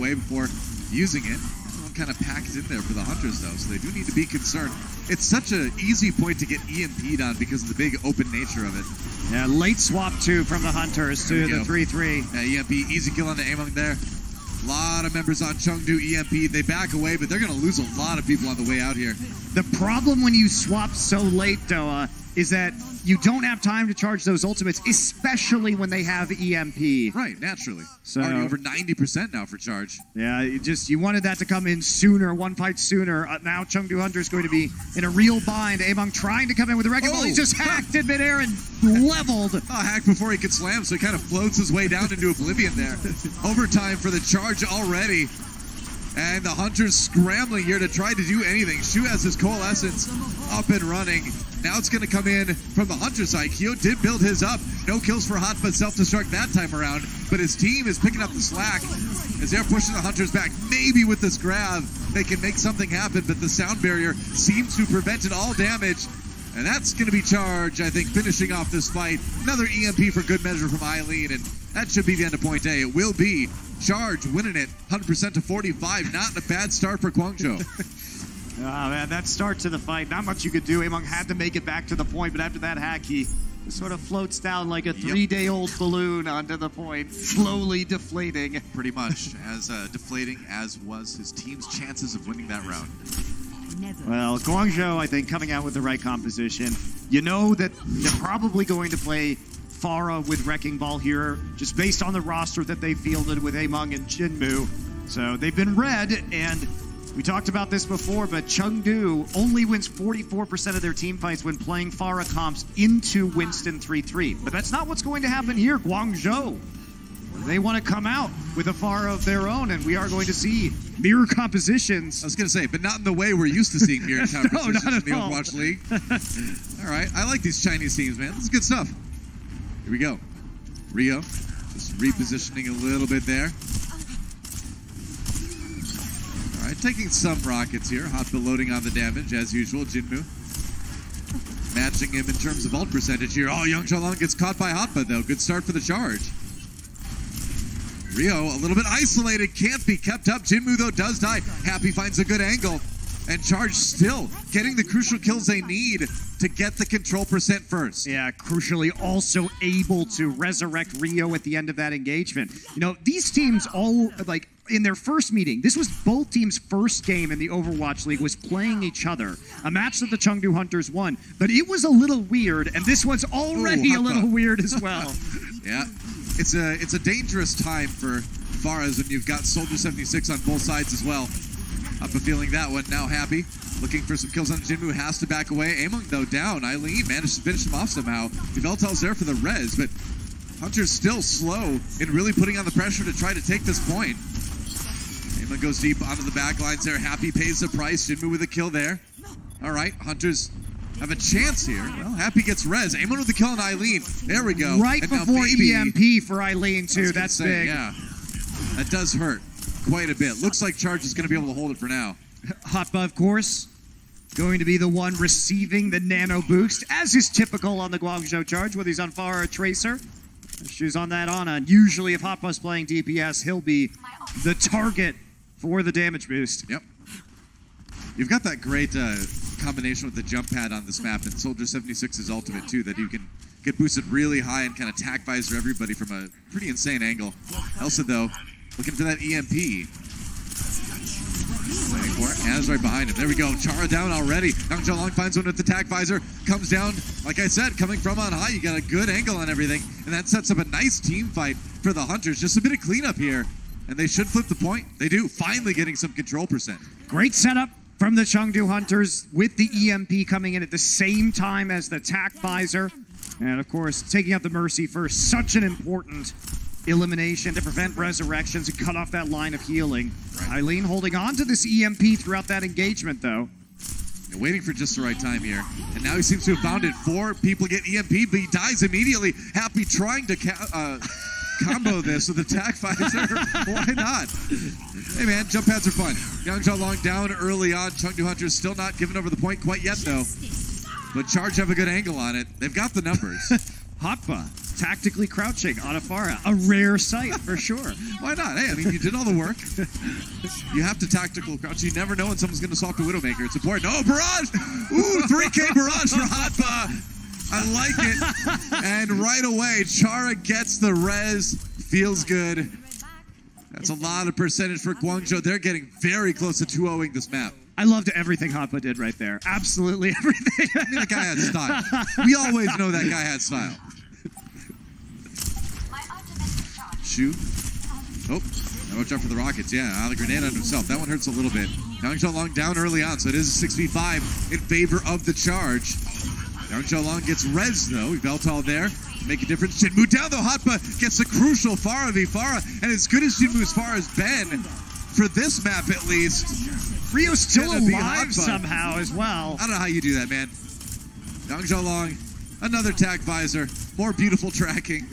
away before using it. Kind of packed in there for the Hunters, though, so they do need to be concerned. It's such an easy point to get EMP'd on because of the big open nature of it. Yeah, late swap, too, from the Hunters to the 3-3. Yeah, EMP, easy kill on the Among there. A lot of members on Chengdu EMP. They back away, but they're going to lose a lot of people on the way out here. The problem when you swap so late, Doa, is that you don't have time to charge those ultimates, especially when they have EMP. Right, naturally. So already over 90% now for charge. Yeah, you wanted that to come in sooner, one fight sooner. Now Chengdu Hunter is going to be in a real bind. Among trying to come in with a wrecking ball. He's just hacked in midair and leveled. Hacked before he could slam, so he kind of floats his way down into oblivion there. Overtime for the charge already. And the Hunters scrambling here to try to do anything. Shu has his Coalescence up and running. Now it's going to come in from the Hunter side. Kyo did build his up. No kills for Hotba, self-destruct that time around. But his team is picking up the slack as they're pushing the Hunters back. Maybe with this grab, they can make something happen, but the sound barrier seems to prevent it all damage. And that's going to be Charge, I think, finishing off this fight. Another EMP for good measure from Eileen, and that should be the end of point A. It will be Charge winning it 100% to 45. Not a bad start for Guangzhou. Oh, man, that start to the fight, not much you could do. Among had to make it back to the point, but after that hack, he sort of floats down like a 3-day-old balloon onto the point, slowly deflating. Pretty much, as deflating as was his team's chances of winning that round. Well, Guangzhou, I think, coming out with the right composition. You know that they're probably going to play Farah with Wrecking Ball here, just based on the roster that they fielded with Among and Jinmu. So they've been red, and we talked about this before, but Chengdu only wins 44% of their team fights when playing Farah comps into Winston 3-3. But that's not what's going to happen here. Guangzhou, they want to come out with a Farah of their own, and we are going to see mirror compositions. I was going to say, but not in the way we're used to seeing mirror compositions not in the all. Overwatch League. All right, I like these Chinese teams, man. This is good stuff. Here we go. Rio, just repositioning a little bit there. All right, taking some rockets here. Hotba loading on the damage, as usual. Jinmu matching him in terms of ult percentage here. Oh, Young Xiaolong gets caught by Hotba, though. Good start for the charge. Rio, a little bit isolated, can't be kept up. Jinmu, though, does die. Happy finds a good angle. And Charge still getting the crucial kills they need to get the control percent first. Yeah, crucially also able to resurrect Rio at the end of that engagement. You know, these teams all, like, in their first meeting, this was both teams' first game in the Overwatch League, was playing each other. A match that the Chengdu Hunters won. But it was a little weird, and this one's already a little weird as well. Yeah, it's a dangerous time for Faraz when you've got Soldier 76 on both sides as well. Up a feeling that one. Now Happy looking for some kills on Jinmu, has to back away. Among, though, down. Eileen managed to finish him off somehow. Veltel's there for the res, but Hunter's still slow in really putting on the pressure to try to take this point. Among goes deep onto the back lines there. Happy pays the price. Jinmu with a kill there. All right, Hunters have a chance here. Well, Happy gets res. Amon with the kill on Eileen. There we go. Right and before EMP for Eileen, too. That's big. Yeah, that does hurt quite a bit. Looks like Charge is going to be able to hold it for now. Hotba, of course, going to be the one receiving the nano boost, as is typical on the Guangzhou Charge, whether he's on Far or Tracer. She's on that Ana. Usually, if Hotba's playing DPS, he'll be the target for the damage boost. Yep. You've got that great combination with the jump pad on this map, and Soldier 76's ultimate, too, that you can get boosted really high and kind of tack visor everybody from a pretty insane angle. Elsa, though, looking for that EMP. Waiting for it. Ana's right behind him. There we go. Chara down already. Young Xiaolong finds one with the tack visor. Comes down, like I said, coming from on high. You got a good angle on everything. And that sets up a nice team fight for the Hunters. Just a bit of cleanup here. And they should flip the point. They do. Finally getting some control percent. Great setup from the Chengdu Hunters with the EMP coming in at the same time as the tack visor. And, of course, taking out the Mercy first. Such an important elimination to prevent resurrections and cut off that line of healing. Right. Eileen holding on to this EMP throughout that engagement, though. And waiting for just the right time here. And now he seems to have found it. 4 people get EMP, but he dies immediately. Happy trying to combo this with attack visor. Why not? Hey, man, jump pads are fun. Young Xiaolong down early on. Chengdu Hunters still not giving over the point quite yet, though. But Charge have a good angle on it. They've got the numbers. Hotba tactically crouching on a Pharah. A rare sight, for sure. Why not? Hey, I mean, you did all the work. You have to tactical crouch. You never know when someone's going to swap the Widowmaker. It's important. Oh, barrage! Ooh, 3K barrage for Hotba. I like it. And right away, Chara gets the res. Feels good. That's a lot of percentage for Guangzhou. They're getting very close to 2-0ing this map. I loved everything Hotba did right there. Absolutely everything. I mean, the guy had style. We always know that guy had style. Shu. Oh, now watch out for the Rockets. Yeah, the grenade on himself. That one hurts a little bit. Guangzhou Long down early on, so it is a 6v5 in favor of the charge. Guangzhou Long gets res, though. Veltal there. Make a difference. Jinmu down, though. Hotba gets the crucial Pharah v Pharah. And as good as Jinmu's Pharah has been, for this map at least, Rio's still alive somehow as well. I don't know how you do that, man. Guangzhou Long, another tag visor. More beautiful tracking.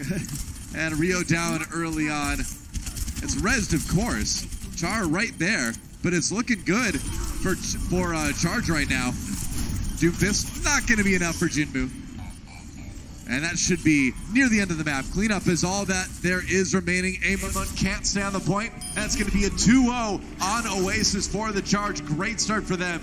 And Rio down early on. It's rezzed, of course. Char right there. But it's looking good for Charge right now. Doomfist, not going to be enough for Jinmu. And that should be near the end of the map. Cleanup is all that there is remaining. Amon can't stay on the point. That's going to be a 2-0 on Oasis for the Charge. Great start for them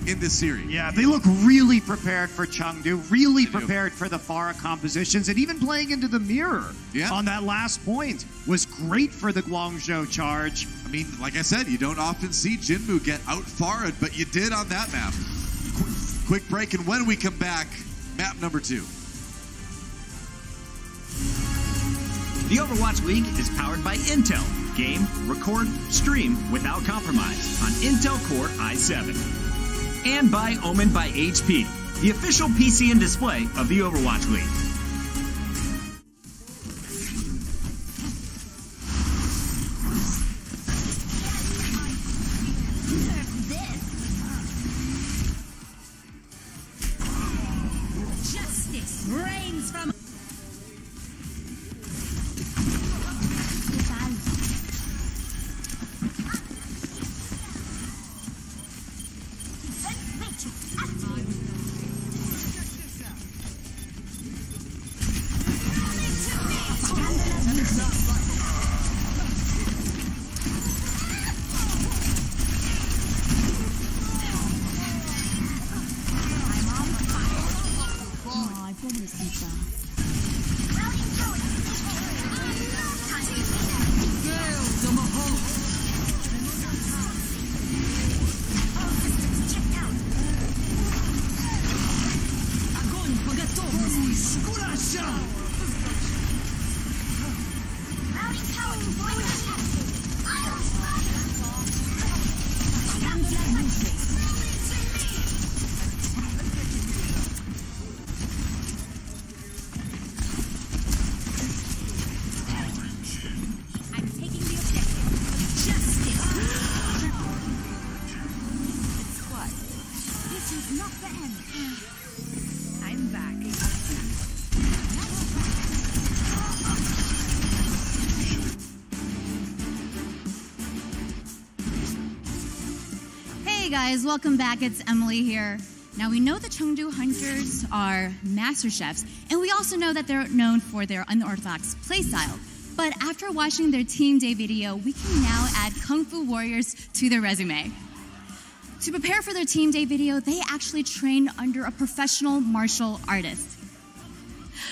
in this series. Yeah, they look really prepared for Chengdu, really prepared for the Pharah compositions, and even playing into the mirror on that last point was great for the Guangzhou Charge. I mean, like I said, you don't often see Jinmu get out-Pharah'd, but you did on that map. Quick break, and when we come back, map number 2. The Overwatch League is powered by Intel. Game, record, stream without compromise on Intel Core i7. And by Omen by HP, the official PC and display of the Overwatch League. Justice reigns from... Hey guys, welcome back. It's Emily here. Now we know the Chengdu Hunters are master chefs, and we also know that they're known for their unorthodox playstyle. But after watching their Team Day video, we can now add Kung Fu Warriors to their resume. To prepare for their Team Day video, they actually trained under a professional martial artist.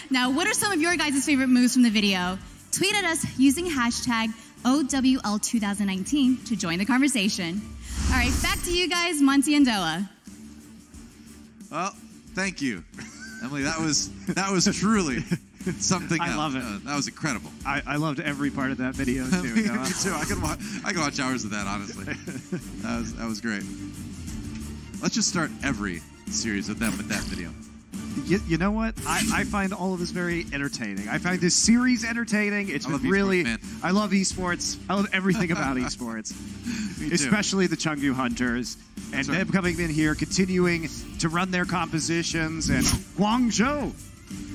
Now, what are some of your guys' favorite moves from the video? Tweet at us using hashtag OWL2019 to join the conversation. All right, back to you guys, Monty and Doa. Well, thank you, Emily. That was truly something else. I love it. That was incredible. I loved every part of that video too. Me too. I could watch hours of that, honestly. That was great. Let's just start every series of them with that video. You know what? I find all of this very entertaining. I find this series entertaining. It's been really... I love esports. I love everything about esports. Especially the Chengdu Hunters. And them coming in here, continuing to run their compositions. And Guangzhou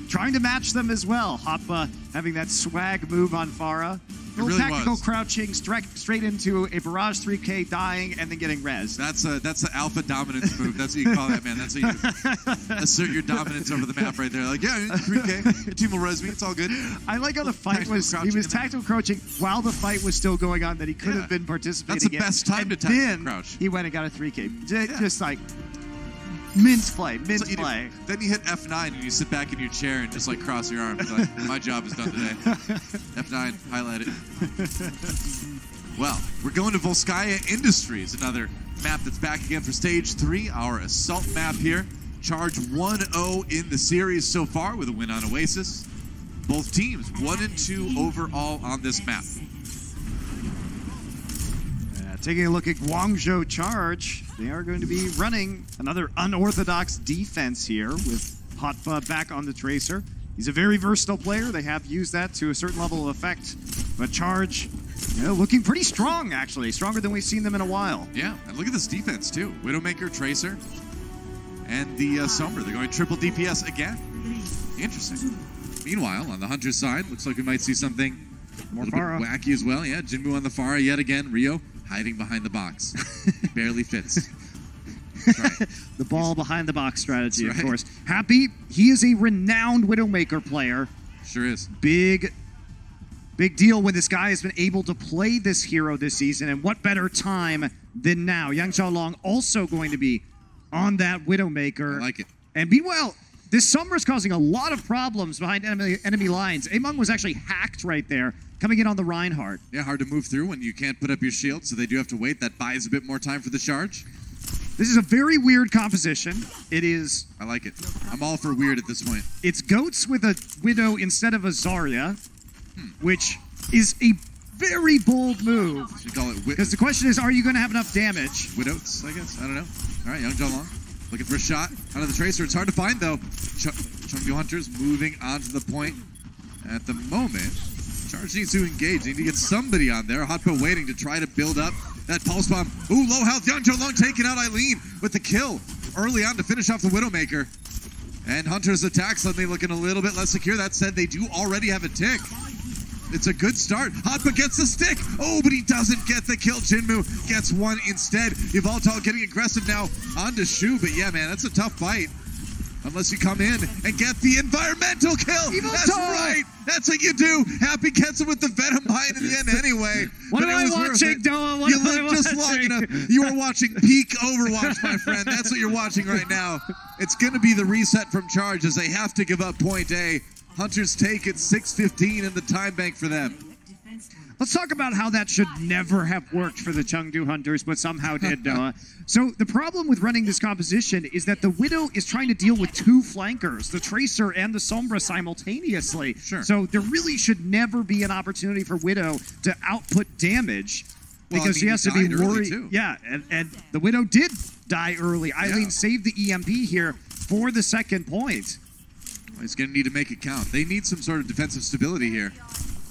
trying to match them as well. Hotba having that swag move on Pharah. Little really tactical was. crouching straight into a barrage 3K, dying, and then getting res. That's the alpha dominance move. That's what you call that, man. That's how you assert your dominance over the map right there. Like, yeah, 3K, your team will res me. It's all good. I like how the fight was, he was tactical crouching while the fight was still going on that he could have been participating That's the in. best time and to tactical then crouch. He went and got a 3K. Just like, mince play. Then you hit F9 and you sit back in your chair and just like cross your arms. Like, my job is done today. F9, highlight it. Well, we're going to Volskaya Industries, another map that's back again for Stage 3, our assault map here. Charge 1-0 in the series so far with a win on Oasis. Both teams 1 and 2 overall on this map. Taking a look at Guangzhou Charge, they are going to be running another unorthodox defense here with Hotfa back on the Tracer. He's a very versatile player. They have used that to a certain level of effect. But Charge, looking pretty strong, actually. Stronger than we've seen them in a while. Yeah, and look at this defense, too. Widowmaker, Tracer, and the Sombra. They're going triple DPS again. Interesting. Meanwhile, on the Hunter side, looks like we might see something More a little bit wacky as well. Yeah, Jinmu on the Pharah yet again. Rio hiding behind the box. Barely fits. That's right. The ball behind the box strategy, That's of right. course. Happy, he is a renowned Widowmaker player. Sure is. Big deal when this guy has been able to play this hero this season, and what better time than now. Yang Xiaolong also going to be on that Widowmaker. I like it. And meanwhile, this Sombra is causing a lot of problems behind enemy lines. Among was actually hacked right there, coming in on the Reinhardt. Yeah, hard to move through when you can't put up your shield, so they do have to wait. That buys a bit more time for the charge. This is a very weird composition. It is... I like it. I'm all for weird at this point. It's Goats with a Widow instead of a Zarya, which is a very bold move. You call it Because the question is, are you going to have enough damage? Widows, I guess. I don't know. All right, Yang Xiaolong looking for a shot out of the Tracer. It's hard to find, though. Chengdu Hunters moving on to the point. At the moment, Charge needs to engage. They need to get somebody on there. Hotpo waiting to try to build up that pulse bomb. Ooh, low health. Yang Xiaolong taking out Eileen with the kill early on to finish off the Widowmaker. And Hunter's attack suddenly looking a little bit less secure. That said, they do already have a tick. It's a good start. Hotpa gets the stick. Oh, but he doesn't get the kill. Jinmu gets one instead. Yveltal getting aggressive now onto Shu. But yeah, man, that's a tough fight. Unless you come in and get the environmental kill. That's right. That's what you do. Happy gets it with the Venom Mine in the end anyway. What am I watching, Doa? What You am I look just long enough. You are watching peak Overwatch, my friend. That's what you're watching right now. It's going to be the reset from Charge as they have to give up point A. Hunters take it 6:15 in the time bank for them. Let's talk about how that should never have worked for the Chengdu Hunters, but somehow did, Noah. So the problem with running this composition is that the Widow is trying to deal with two flankers, the Tracer and the Sombra simultaneously. Sure. So there really should never be an opportunity for Widow to output damage because she has to be worried. Yeah, and the Widow did die early. Eileen saved the EMP here for the second point. He's going to need to make it count. They need some sort of defensive stability here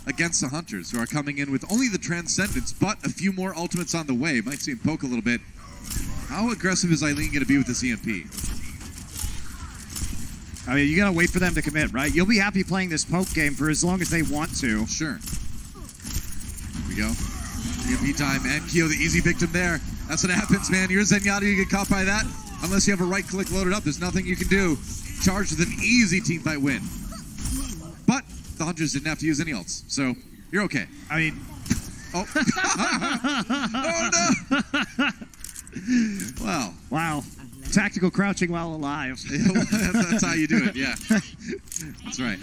against the Hunters, who are coming in with only the Transcendence, but a few more ultimates on the way. Might see him poke a little bit. How aggressive is Eileen going to be with this EMP? I mean, you got to wait for them to commit, right? You'll be happy playing this poke game for as long as they want to. Sure. Here we go. EMP time, and Kyo, the easy victim there. That's what happens, man. You're Zenyatta, you get caught by that. Unless you have a right-click loaded up, there's nothing you can do. Charged with an easy teamfight win. But the Hunters didn't have to use any ults, so you're okay. I mean... Oh. Oh, no! Wow. Wow. Tactical crouching while alive. That's how you do it, yeah. That's right.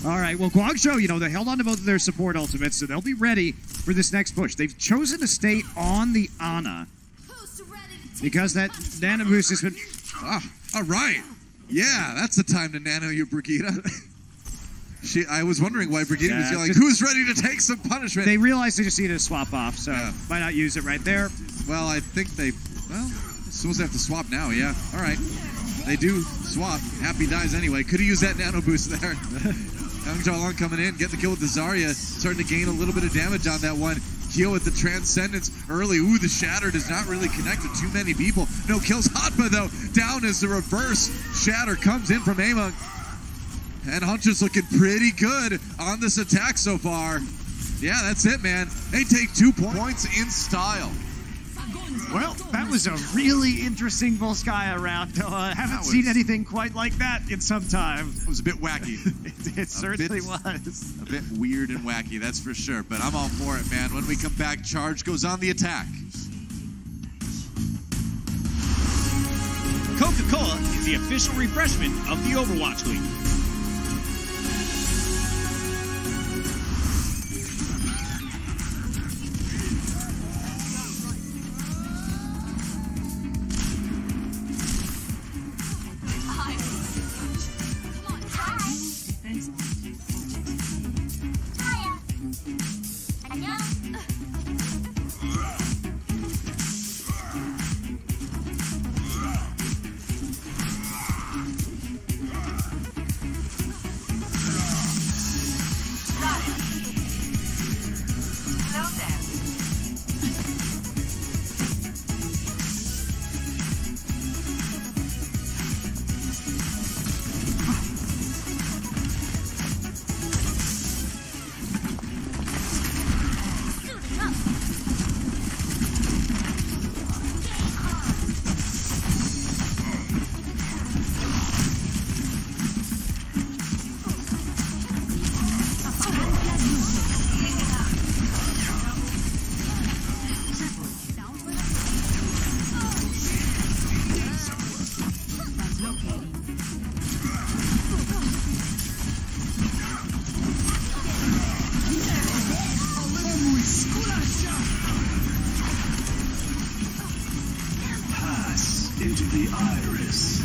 All right, well, Guangzhou, they held on to both of their support ultimates, so they'll be ready for this next push. They've chosen to stay on the Ana because that nano boost has been... Ah, all right. Yeah, that's the time to nano you, Brigitte. I was wondering why Brigitte was yelling, who's ready to take some punishment? They realized they just needed to swap off, so why not use it right there? Well, I think they're supposed to have to swap now, yeah. All right. They do swap. Happy dies anyway. Could have used that nano boost there. Yang Xiaolong coming in, getting the kill with the Zarya, starting to gain a little bit of damage on that one. Heal with the Transcendence early. Ooh, the Shatter does not really connect with too many people. No kills. Hotba, though, down as the reverse Shatter comes in from Among. And Hunter's looking pretty good on this attack so far. Yeah, that's it, man. They take 2 points in style. Well, that was a really interesting Volskaya round. Haven't seen anything quite like that in some time. It was a bit wacky. It certainly was. A bit weird and wacky, that's for sure. But I'm all for it, man. When we come back, Charge goes on the attack. Coca-Cola is the official refreshment of the Overwatch League. Into the iris.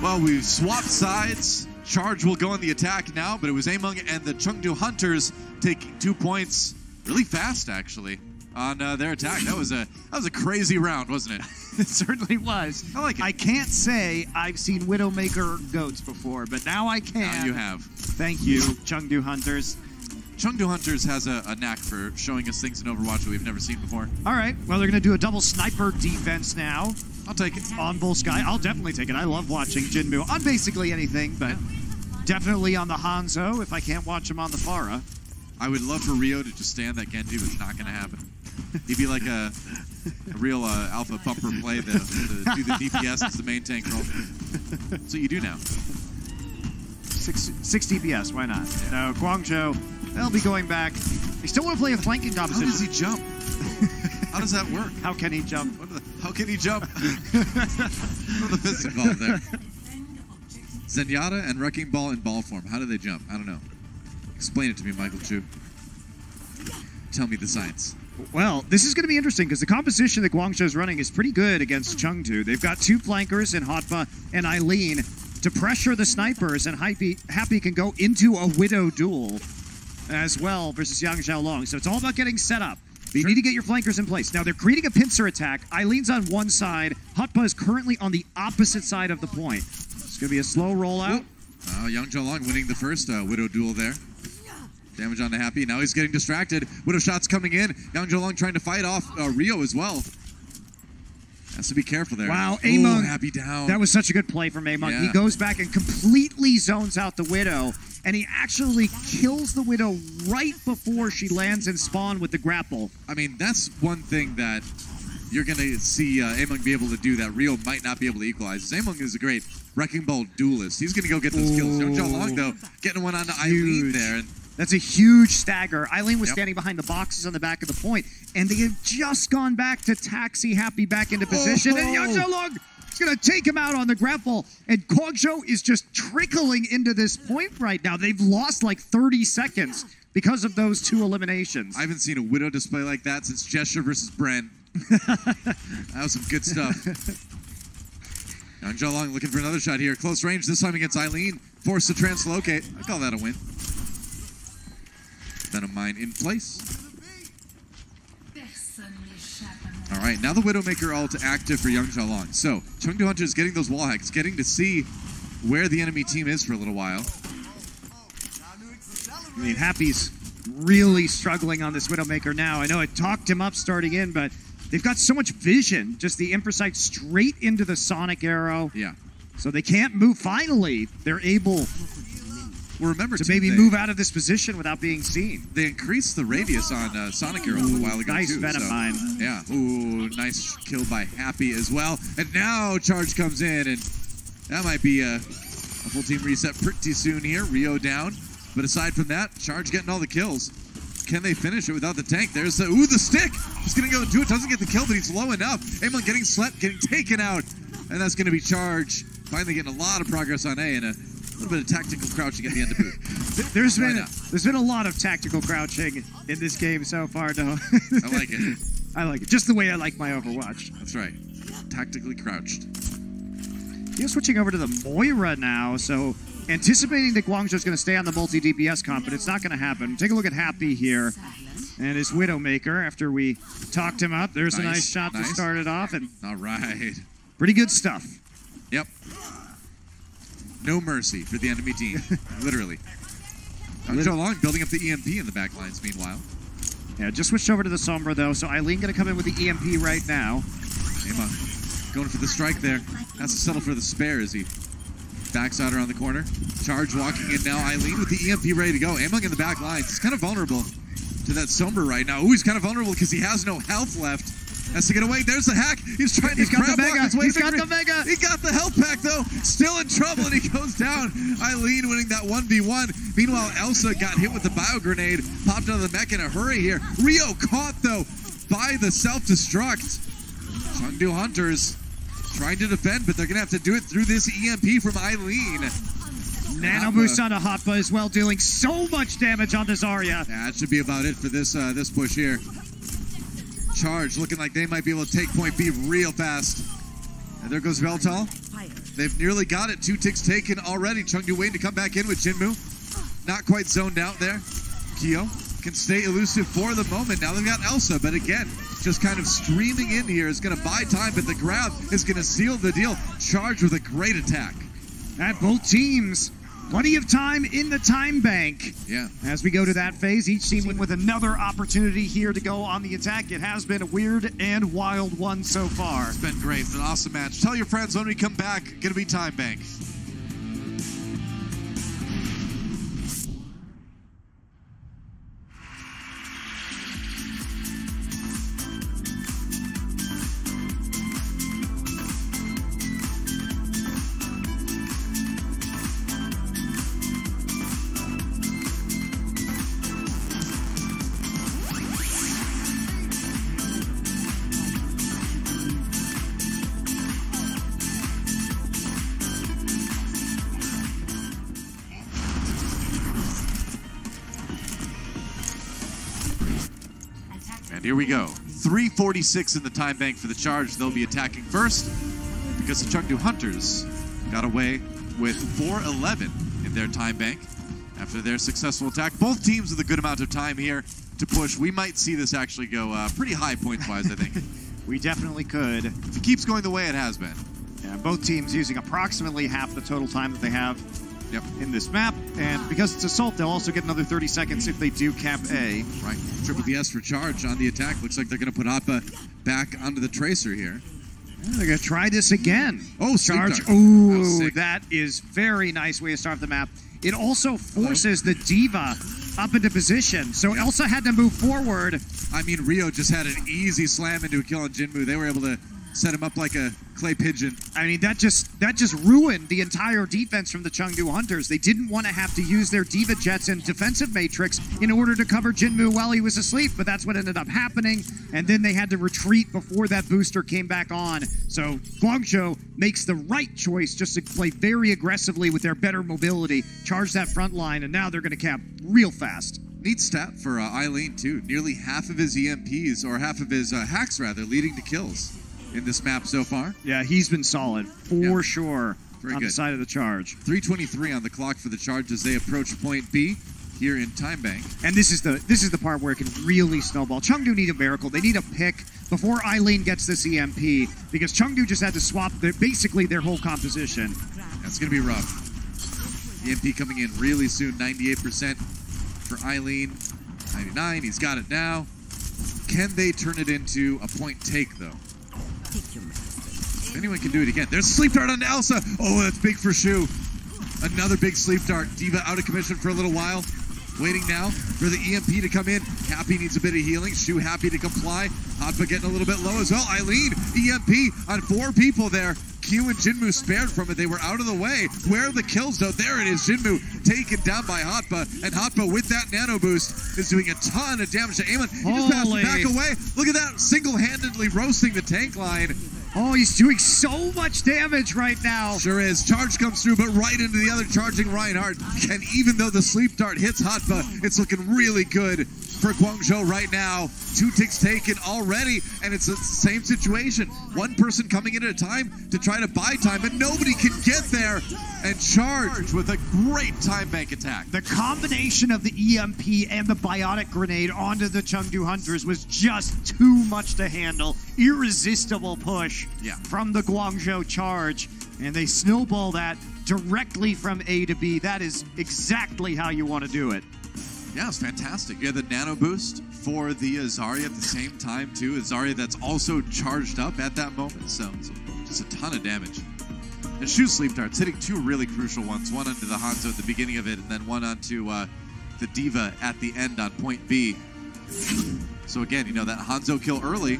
Well, we've swapped sides. Charge will go on the attack now, but it was Among and the Chengdu Hunters taking 2 points really fast, actually, on their attack. That was a crazy round, wasn't it? It certainly was. I like it. I can't say I've seen Widowmaker goats before, but now I can. Now you have. Thank you, Chengdu Hunters. Chengdu Hunters has a knack for showing us things in Overwatch that we've never seen before. All right, well, they're going to do a double sniper defense now. I'll take it. On Volskaya. I'll definitely take it. I love watching Jinmu on basically anything, but definitely on the Hanzo if I can't watch him on the Pharah. I would love for Rio to just stand that Genji, but it's not going to happen. He'd be like a real alpha bumper play to do the DPS as the main tank role. That's what you do now. 6 DPS, why not? No, Guangzhou, they'll be going back. They still want to play a flanking How composition. does he jump? How does that work? How can he jump? How can he jump? What are the physics involved there? Zenyatta and Wrecking Ball in ball form. How do they jump? I don't know. Explain it to me, Michael Chu. Tell me the science. Well, this is going to be interesting because the composition that Guangzhou's running is pretty good against Chengdu. They've got 2 flankers in Hotba and Eileen to pressure the snipers, and Happy can go into a Widow duel as well versus Yang Xiaolong. So it's all about getting set up. But you need to get your flankers in place. Now, they're creating a pincer attack. Eileen's on one side. Hotba is currently on the opposite side of the point. It's going to be a slow rollout. Yang Xiaolong winning the first Widow duel there. Damage on the Happy. Now he's getting distracted. Widow shots coming in. Yang Xiaolong trying to fight off Rio as well. Has to be careful there. Wow, Among. Happy down. That was such a good play from Among. Yeah. He goes back and completely zones out the Widow, and he actually kills the Widow right before she lands in spawn with the grapple. I mean, that's one thing that you're going to see Among be able to do that Rio might not be able to equalize. Among is a great Wrecking Ball duelist. He's going to go get those kills. Yang Xiaolong, though, getting one on to Eileen there. And that's a huge stagger. Eileen was standing behind the boxes on the back of the point, and they have just gone back to taxi Happy back into position. And Yang Xiaolong is going to take him out on the grapple, and Guangzhou is just trickling into this point right now. They've lost like 30 seconds because of those 2 eliminations. I haven't seen a Widow display like that since Gesture versus Bren. That was some good stuff. Yang Xiaolong looking for another shot here. Close range, this time against Eileen. Forced to translocate. I call that a win. Venom Mine in place. All right, now the Widowmaker ult active for Yang Xiaolong. So, Chengdu Hunters getting those wall hacks, getting to see where the enemy team is for a little while. I mean, Happy's really struggling on this Widowmaker now. I know it talked him up starting in, but they've got so much vision. Just the Impresight straight into the Sonic Arrow. Yeah. So they can't move. Finally, they're able to maybe move out of this position without being seen. They increased the radius on Sonic Arrow a little while ago, nice too. Venom Mine. Yeah. Ooh, nice kill by Happy as well. And now Charge comes in, and that might be a full team reset pretty soon here. Rio down. But aside from that, Charge getting all the kills. Can they finish it without the tank? There's the, the stick. He's going to go do it. Doesn't get the kill, but he's low enough. Amon getting slept, getting taken out. And that's going to be Charge. Finally getting a lot of progress on A and a little bit of tactical crouching at the end of boot. There's been a lot of tactical crouching in this game so far, though. I like it. I like it. Just the way I like my Overwatch. That's right. Tactically crouched. He's switching over to the Moira now, so anticipating that Guangzhou's going to stay on the multi-DPS comp, but it's not going to happen. Take a look at Happy here and his Widowmaker after we talked him up. There's a nice shot to start it off. And all right. Pretty good stuff. Yep. No mercy for the enemy team, literally. Joe Long building up the EMP in the back lines, meanwhile. Yeah, just switched over to the Sombra, though, so Eileen going to come in with the EMP right now. Emma going for the strike there. Has to settle for the spare as he backs out around the corner. Charge walking in now. Eileen with the EMP ready to go. Among in the back lines. He's kind of vulnerable to that Sombra right now. Ooh, he's kind of vulnerable because he has no health left. Has to get away. There's the hack. He's trying to grab his way. He's got the Vega. He got the health pack, though. Still in trouble, and he goes down. Eileen winning that 1v1. Meanwhile, Elsa got hit with the bio grenade. Popped out of the mech in a hurry here. Rio caught, though, by the self-destruct. Chengdu Hunters trying to defend, but they're going to have to do it through this EMP from Eileen. Nano boost on a Hotba as well, dealing so much damage on this Zarya. That should be about it for this this push here. Charge looking like they might be able to take point B real fast. And there goes Veltal. They've nearly got it. 2 ticks taken already. Chengdu waiting to come back in with Jinmu. Not quite zoned out there. Kyo can stay elusive for the moment. Now they've got Elsa, but again, just kind of streaming in here is going to buy time, but the grab is going to seal the deal. Charge with a great attack. And both teams, plenty of time in the time bank. Yeah. As we go to that phase, each team with another opportunity here to go on the attack. It has been a weird and wild one so far. It's been great. It's an awesome match. Tell your friends when we come back, going to be time bank. Here we go. 3:46 in the time bank for the Charge. They'll be attacking first because the Chengdu Hunters got away with 4:11 in their time bank after their successful attack. Both teams with a good amount of time here to push. We might see this actually go pretty high points-wise, I think. We definitely could. If it keeps going the way it has been. Yeah, both teams using approximately half the total time that they have in this map, and because it's Assault, they'll also get another 30 seconds if they do cap A. Right. Triple DS for Charge on the attack. Looks like they're going to put Hoppa back onto the Tracer here. Yeah, they're going to try this again. Oh, Charge. Ooh, that is very nice way to start the map. It also forces the D.Va up into position, so Elsa had to move forward. I mean, Rio just had an easy slam into a kill on Jinmu. They were able to set him up like a clay pigeon. I mean, that just ruined the entire defense from the Chengdu Hunters. They didn't want to have to use their D.Va Jets and defensive matrix in order to cover Jinmu while he was asleep, but that's what ended up happening, and then they had to retreat before that booster came back on. So Guangzhou makes the right choice just to play very aggressively with their better mobility, charge that front line, and now they're going to cap real fast. Neat stat for Eileen, too. Nearly half of his EMPs, or half of his hacks, rather, leading to kills in this map so far. Yeah, he's been solid for sure on the side of the Charge. 3:23 on the clock for the Charge as they approach point B here in time bank. And this is the part where it can really snowball. Chengdu need a miracle. They need a pick before Eileen gets this EMP, because Chengdu just had to swap basically their whole composition. That's going to be rough. EMP coming in really soon, 98% for Eileen. 99, he's got it now. Can they turn it into a point take, though? If anyone can do it again. There's a sleep dart on Elsa. Oh, that's big for Shu. Another big sleep dart. D.Va out of commission for a little while. Waiting now for the EMP to come in. Happy needs a bit of healing. Shu happy to comply. Hotba getting a little bit low as well. Eileen, EMP on 4 people there. Q and Jinmu spared from it. They were out of the way. Where are the kills, though? There it is. Jinmu taken down by Hotba. And Hotba, with that nano boost, is doing a ton of damage to Amon. He just passed it back away. Look at that. Single-handedly roasting the tank line. Oh, he's doing so much damage right now. Sure is. Charge comes through, but right into the other charging Reinhardt. And even though the sleep dart hits Hotba, it's looking really good for Guangzhou right now. 2 ticks taken already, and it's the same situation. One person coming in at a time to try to buy time, and nobody can get there. And Charge with a great time bank attack. The combination of the EMP and the biotic grenade onto the Chengdu Hunters was just too much to handle. Irresistible push from the Guangzhou Charge, and they snowball that directly from A to B. That is exactly how you want to do it. Yeah, it's fantastic. You have the nano boost for the Zarya at the same time, too. A Zarya that's also charged up at that moment, so just a ton of damage. And Shu sleep darts hitting 2 really crucial ones. One onto the Hanzo at the beginning of it, and then one onto the D.Va at the end on point B. So again, you know, that Hanzo kill early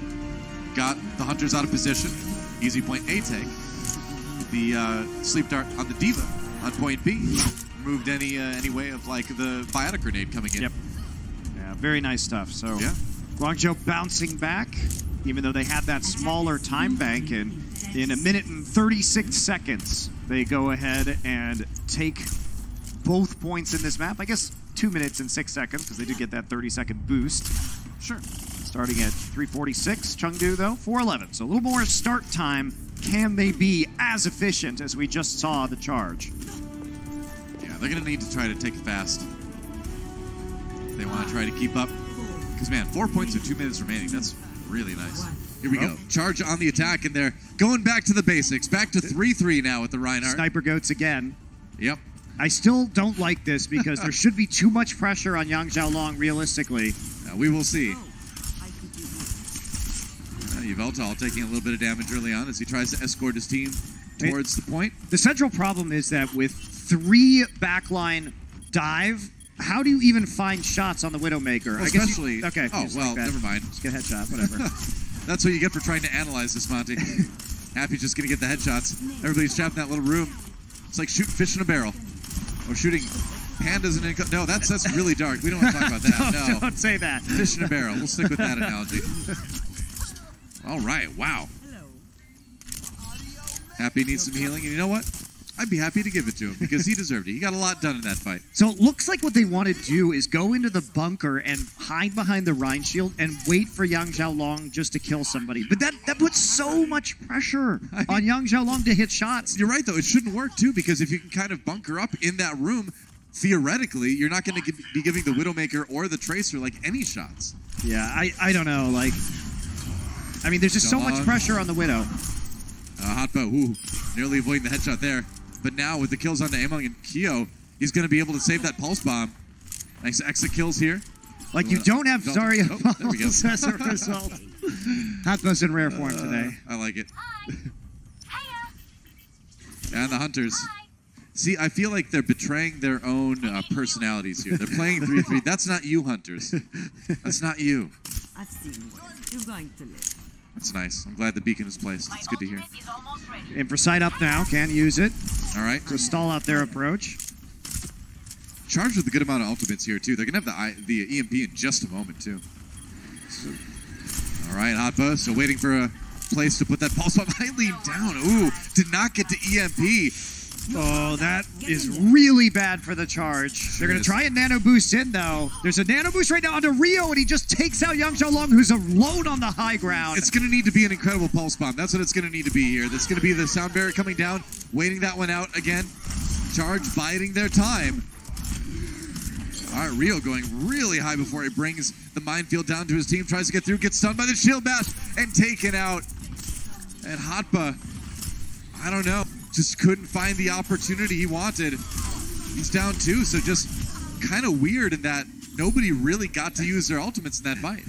got the Hunters out of position. Easy point A take. The sleep dart on the D.Va on point B removed any way of like the biotic grenade coming in. Yep. Yeah, very nice stuff. So yeah, Guangzhou bouncing back, even though they had that smaller time bank, and in 1 minute and 36 seconds, they go ahead and take both points in this map. I guess 2 minutes and 6 seconds, because they did get that 30-second boost. Sure. Starting at 3:46, Chengdu though, 4:11. So a little more start time. Can they be as efficient as we just saw the Charge? Yeah, they're going to need to try to take it fast. They want to try to keep up. Because, man, 4 points with 2 minutes remaining. That's really nice. Here we go. Charge on the attack, and they're going back to the basics. Back to 3-3 now with the Reinhardt. Sniper goats again. Yep. I still don't like this because there should be too much pressure on Yang Xiaolong realistically. We will see. Yveltal taking a little bit of damage early on as he tries to escort his team towards the point. The central problem is that with 3 backline dive, how do you even find shots on the Widowmaker? Well, especially... Okay. Oh, well, never mind. Just get a headshot, whatever. That's what you get for trying to analyze this, Monty. Happy's just going to get the headshots. Everybody's trapped in that little room. It's like shooting fish in a barrel. Or shooting pandas in a... No, that's really dark. We don't want to talk about that. No. Don't say that. Fish in a barrel. We'll stick with that analogy. All right, wow. Happy needs some healing, and you know what? I'd be happy to give it to him because he deserved it. He got a lot done in that fight. So it looks like what they want to do is go into the bunker and hide behind the Rhine shield and wait for Yang Xiaolong just to kill somebody. But that puts so much pressure on Yang Xiaolong to hit shots. You're right, though. It shouldn't work, too, because if you can kind of bunker up in that room, theoretically, you're not going to be giving the Widowmaker or the Tracer, like, any shots. Yeah, I don't know. Like, I mean, there's just so much pressure on the Widow. Hotba, nearly avoiding the headshot there. But now with the kills on the Among and Kyo, he's going to be able to save that pulse bomb. Nice exit kills here. Like you don't have Zarya there we go. as a result. Hotba's in rare form today. I like it. And the Hunters. See, I feel like they're betraying their own personalities here. They're playing 3-3. That's not you, Hunters. That's not you. I've seen you. You're going to live. That's nice. I'm glad the beacon is placed. It's good to hear. In for side up now. Can use it. All right. To stall out their approach. Charged with a good amount of ultimates here, too. They're going to have the EMP in just a moment, too. All right, Hotba. So waiting for a place to put that pulse bomb. Eileen down. Ooh, did not get to EMP. Oh, that is really bad for the Charge. They're going to try and nano boost in, though. There's a nano boost right now onto Rio, and he just takes out Yang Xiaolong, who's alone on the high ground. It's going to need to be an incredible pulse bomb. That's what it's going to need to be here. That's going to be the sound barrier coming down, waiting that one out again. Charge biding their time. All right, Rio going really high before he brings the minefield down to his team, tries to get through, gets stunned by the shield bash, and taken out. And Hotba, I don't know. Just couldn't find the opportunity he wanted. He's down 2, so just kind of weird in that nobody really got to use their ultimates in that fight.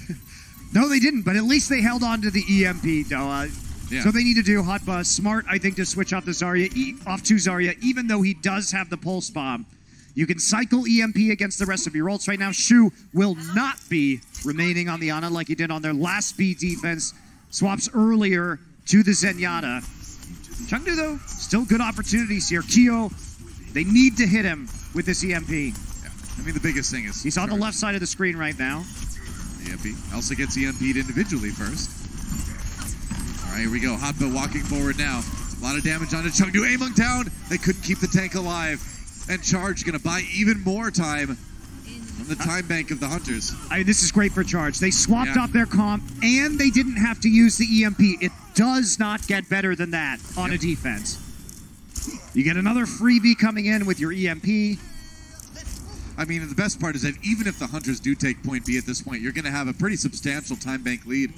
No, they didn't, but at least they held on to the EMP, though. Yeah. So they need to do Hotba. Smart, I think, to switch off the Zarya, off to Zarya, even though he does have the Pulse Bomb. You can cycle EMP against the rest of your ults right now. Shu will not be remaining on the Ana like he did on their last B defense. Swaps earlier to the Zenyatta. Chengdu, though, still good opportunities here. Kyo, they need to hit him with this EMP. Yeah. I mean, the biggest thing is... He's on the left side of the screen right now. EMP. Elsa gets EMP'd individually first. All right, here we go. Hotba walking forward now. A lot of damage onto Chengdu. Among down. They couldn't keep the tank alive. And Charge going to buy even more time from the time bank of the Hunters. This is great for Charge. They swapped off their comp, and they didn't have to use the EMP. It does not get better than that on a defense. You get another freebie coming in with your EMP. I mean, the best part is that even if the Hunters do take point B at this point, you're going to have a pretty substantial time bank lead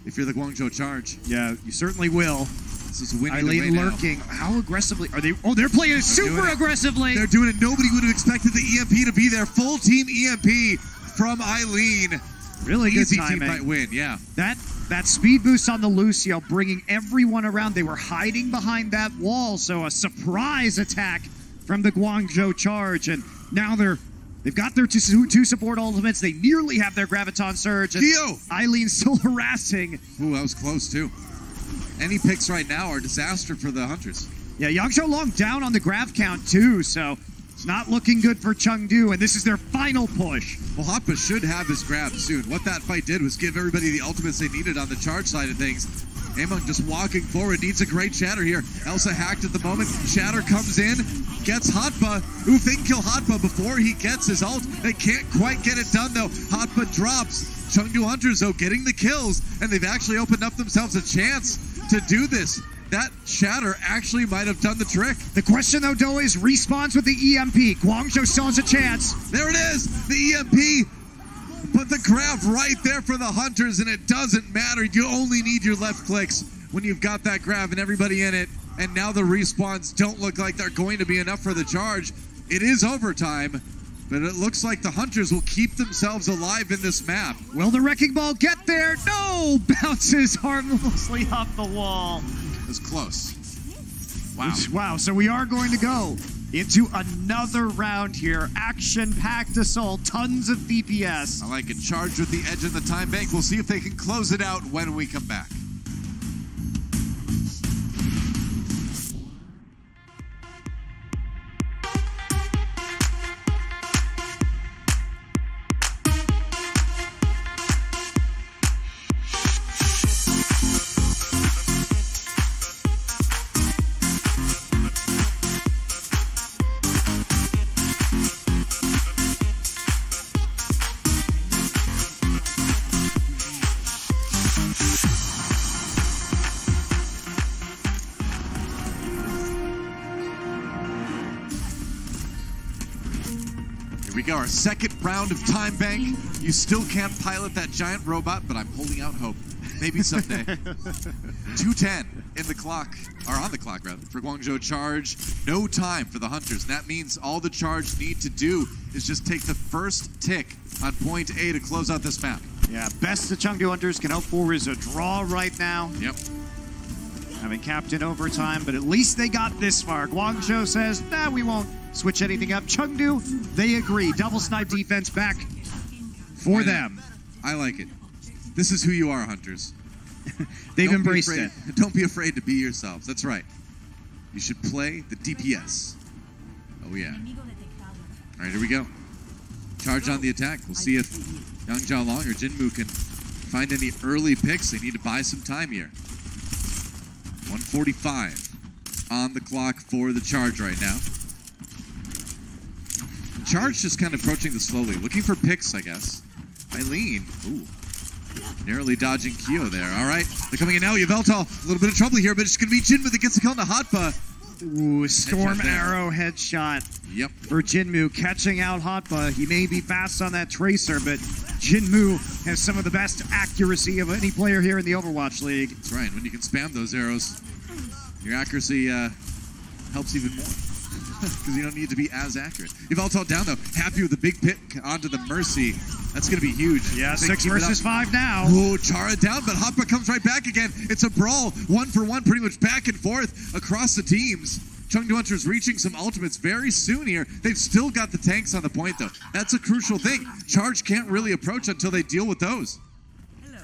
if you're the Guangzhou Charge. Yeah, you certainly will. This is winning Eileen lurking. now. How aggressively are they? Oh, they're playing it super aggressively. They're doing it. Nobody would have expected the EMP to be there. Full team EMP from Eileen. Really good Easy timing. team fight win, yeah. That speed boost on the Lucio, bringing everyone around. They were hiding behind that wall, so a surprise attack from the Guangzhou Charge, and now they've got their two support ultimates. They nearly have their Graviton Surge. And Kyo! Eileen's still harassing. Ooh, that was close, too. Any picks right now are disaster for the Hunters. Yeah, Yangzhou Long down on the grav count, too, so it's not looking good for Chengdu, and this is their final push. Well, Hotba should have his grab soon. What that fight did was give everybody the ultimates they needed on the Charge side of things. Among just walking forward, needs a great Shatter here. Elsa hacked at the moment. Shatter comes in, gets Hotba. Oof, they can kill Hotba before he gets his ult. They can't quite get it done, though. Hotba drops. Chengdu Hunters, though, getting the kills, and they've actually opened up themselves a chance to do this. That Shatter actually might have done the trick. The question, though, Do, is respawns with the EMP. Guangzhou still has a chance. There it is, the EMP. Put the grab right there for the Hunters, and it doesn't matter. You only need your left clicks when you've got that grab and everybody in it. And now the respawns don't look like they're going to be enough for the Charge. It is overtime, but it looks like the Hunters will keep themselves alive in this map. Will the Wrecking Ball get there? No! Bounces harmlessly off the wall. It was close. Wow. Wow, so we are going to go into another round here. Action-packed assault, tons of DPS. I like it. Charge with the edge of the time bank. We'll see if they can close it out when we come back. Here we go, our second round of Time Bank. You still can't pilot that giant robot, but I'm holding out hope. Maybe someday. 2:10 in the clock, or on the clock rather, for Guangzhou Charge. No time for the Hunters, and that means all the Charge need to do is just take the first tick on point A to close out this map. Yeah, best the Chengdu Hunters can hope for is a draw right now. Yep. Having capped in overtime, but at least they got this far. Guangzhou says, nah, we won't switch anything up. Chengdu, they agree. Double snipe defense back for them. I like it. This is who you are, Hunters. They've embraced it. Don't be afraid to be yourselves. That's right. You should play the DPS. Oh, yeah. All right, here we go. Charge on the attack. We'll see if Yangzhou Long or Jinmu can find any early picks. They need to buy some time here. 1:45 on the clock for the Charge right now. The Charge just kind of approaching this slowly, looking for picks, I guess. Eileen, ooh, narrowly dodging Kyo there. All right, they're coming in now. Yveltal, a little bit of trouble here, but it's going to be Jinmu that gets the kill on the Hotba. Ooh, Storm Arrow headshot. Yep. For Jinmu, catching out Hotba. He may be fast on that Tracer, but Jinmu has some of the best accuracy of any player here in the Overwatch League. That's right. When you can spam those arrows, your accuracy helps even more. because you don't need to be as accurate. Yveltal down, though. Happy with the big pick onto the Mercy. That's going to be huge. Yeah, 6 versus 5 now. Oh, Chara down, but Hoppa comes right back again. It's a brawl, 1-for-1, pretty much back and forth across the teams. Chengdu Hunters reaching some ultimates very soon here. They've still got the tanks on the point, though. That's a crucial thing. Charge can't really approach until they deal with those.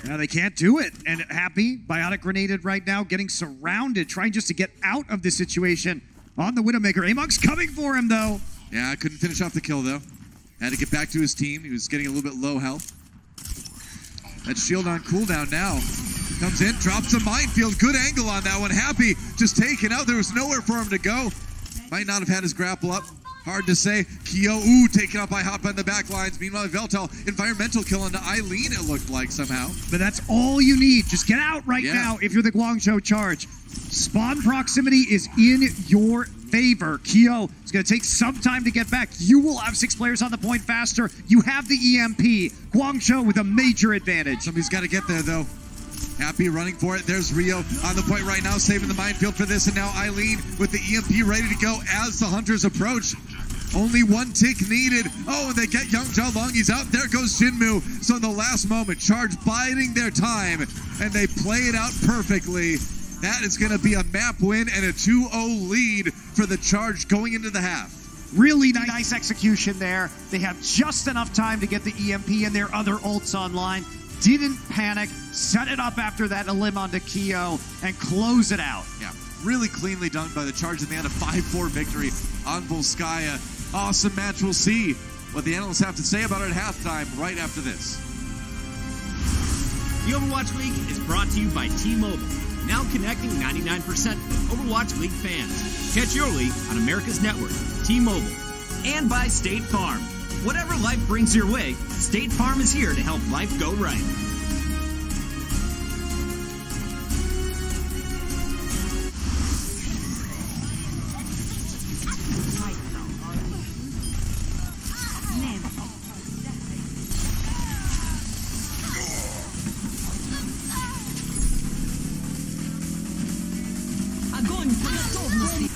Now they can't do it. And Happy, Biotic grenaded right now, getting surrounded, trying just to get out of this situation on the Widowmaker. Among's coming for him, though. Yeah, couldn't finish off the kill, though. Had to get back to his team. He was getting a little bit low health. That shield on cooldown now. Comes in, drops a minefield. Good angle on that one. Happy just taken out. There was nowhere for him to go. Might not have had his grapple up. Hard to say. Kyo, taken out by Hoppa in the back lines. Meanwhile, Yveltal, environmental kill onto Eileen, it looked like somehow. But that's all you need. Just get out right now if you're the Guangzhou Charge. Spawn proximity is in your favor. Kyo is going to take some time to get back. You will have 6 players on the point faster. You have the EMP. Guangzhou with a major advantage. Somebody's got to get there, though. Happy running for it. There's Rio on the point right now, saving the minefield for this. And now Eileen with the EMP ready to go as the Hunters approach. Only 1 tick needed. Oh, and they get Young Jalong. He's out. There goes Shinmu. So in the last moment, Charge biding their time, and they play it out perfectly. That is going to be a map win and a 2-0 lead for the Charge going into the half. Really nice execution there. They have just enough time to get the EMP and their other ults online. Didn't panic, set it up after that elim onto Kyo, and close it out. Yeah, really cleanly done by the Charge at the end. A 5-4 victory on Volskaya. Awesome match. We'll see what the analysts have to say about it at halftime right after this. The Overwatch League is brought to you by T-Mobile, now connecting 99% of Overwatch League fans. Catch your league on America's network, T-Mobile, and by State Farm. Whatever life brings your way, State Farm is here to help life go right. Огонь по готовности!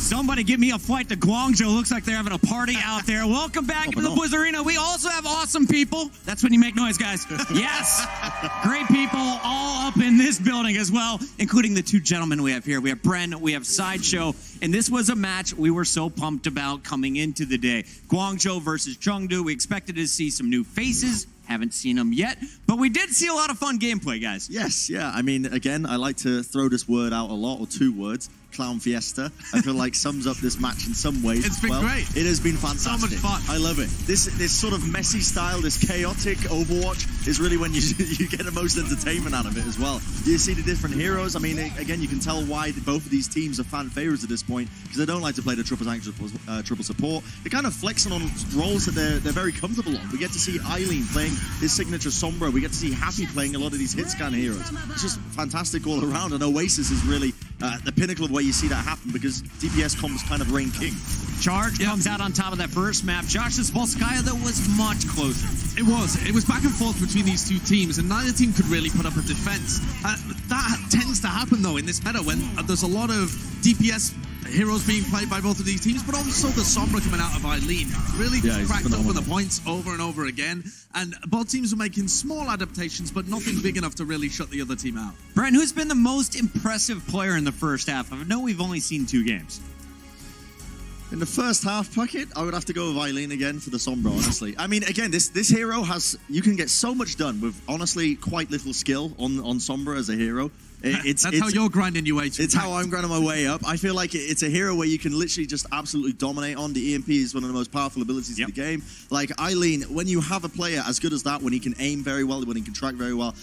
Somebody give me a flight to Guangzhou. Looks like they're having a party out there. Welcome back to the Blizz Arena. We also have awesome people. That's when you make noise, guys. Yes. Great people all up in this building as well, including the 2 gentlemen we have here. We have Bren, we have Sideshow, and this was a match we were so pumped about coming into the day. Guangzhou versus Chengdu. We expected to see some new faces. Haven't seen them yet, but we did see a lot of fun gameplay, guys. Yes, yeah. I mean, again, I like to throw this word out a lot, or 2 words. clown fiesta, I feel like sums up this match in some ways. It's been great. It has been fantastic. So much fun. I love it. This sort of messy style, this chaotic Overwatch is really when you get the most entertainment out of it as well. You see the different heroes. I mean, again, you can tell why both of these teams are fan favorites at this point, because they don't like to play the triple tank, triple support. They're kind of flexing on roles that they're very comfortable on. We get to see Eileen playing his signature Sombra. We get to see Happy playing a lot of these hit scan heroes. It's just fantastic all around, and Oasis is really the pinnacle of where you see that happen, because DPS comps kind of reign king. Charge comes out on top of that first map. Josh's Volskaya, though, was much closer. It was back and forth between these two teams, and neither team could really put up a defense. That tends to happen, though, in this meta when there's a lot of DPS heroes being played by both of these teams, but also the Sombra coming out of Eileen really cracked open the points over and over again, and both teams are making small adaptations, but nothing big enough to really shut the other team out. Brent, who's been the most impressive player in the first half? I know we've only seen 2 games. In the first half, Puckett, I would have to go with Eileen again for the Sombra, honestly. I mean, again, this hero you can get so much done with, honestly, quite little skill on Sombra as a hero. That's how you're grinding your way to. It's how I'm grinding my way up. I feel like it's a hero where you can literally just absolutely dominate on. The EMP is one of the most powerful abilities in the game. Like Eileen, when you have a player as good as that, when he can aim very well, when he can track very well,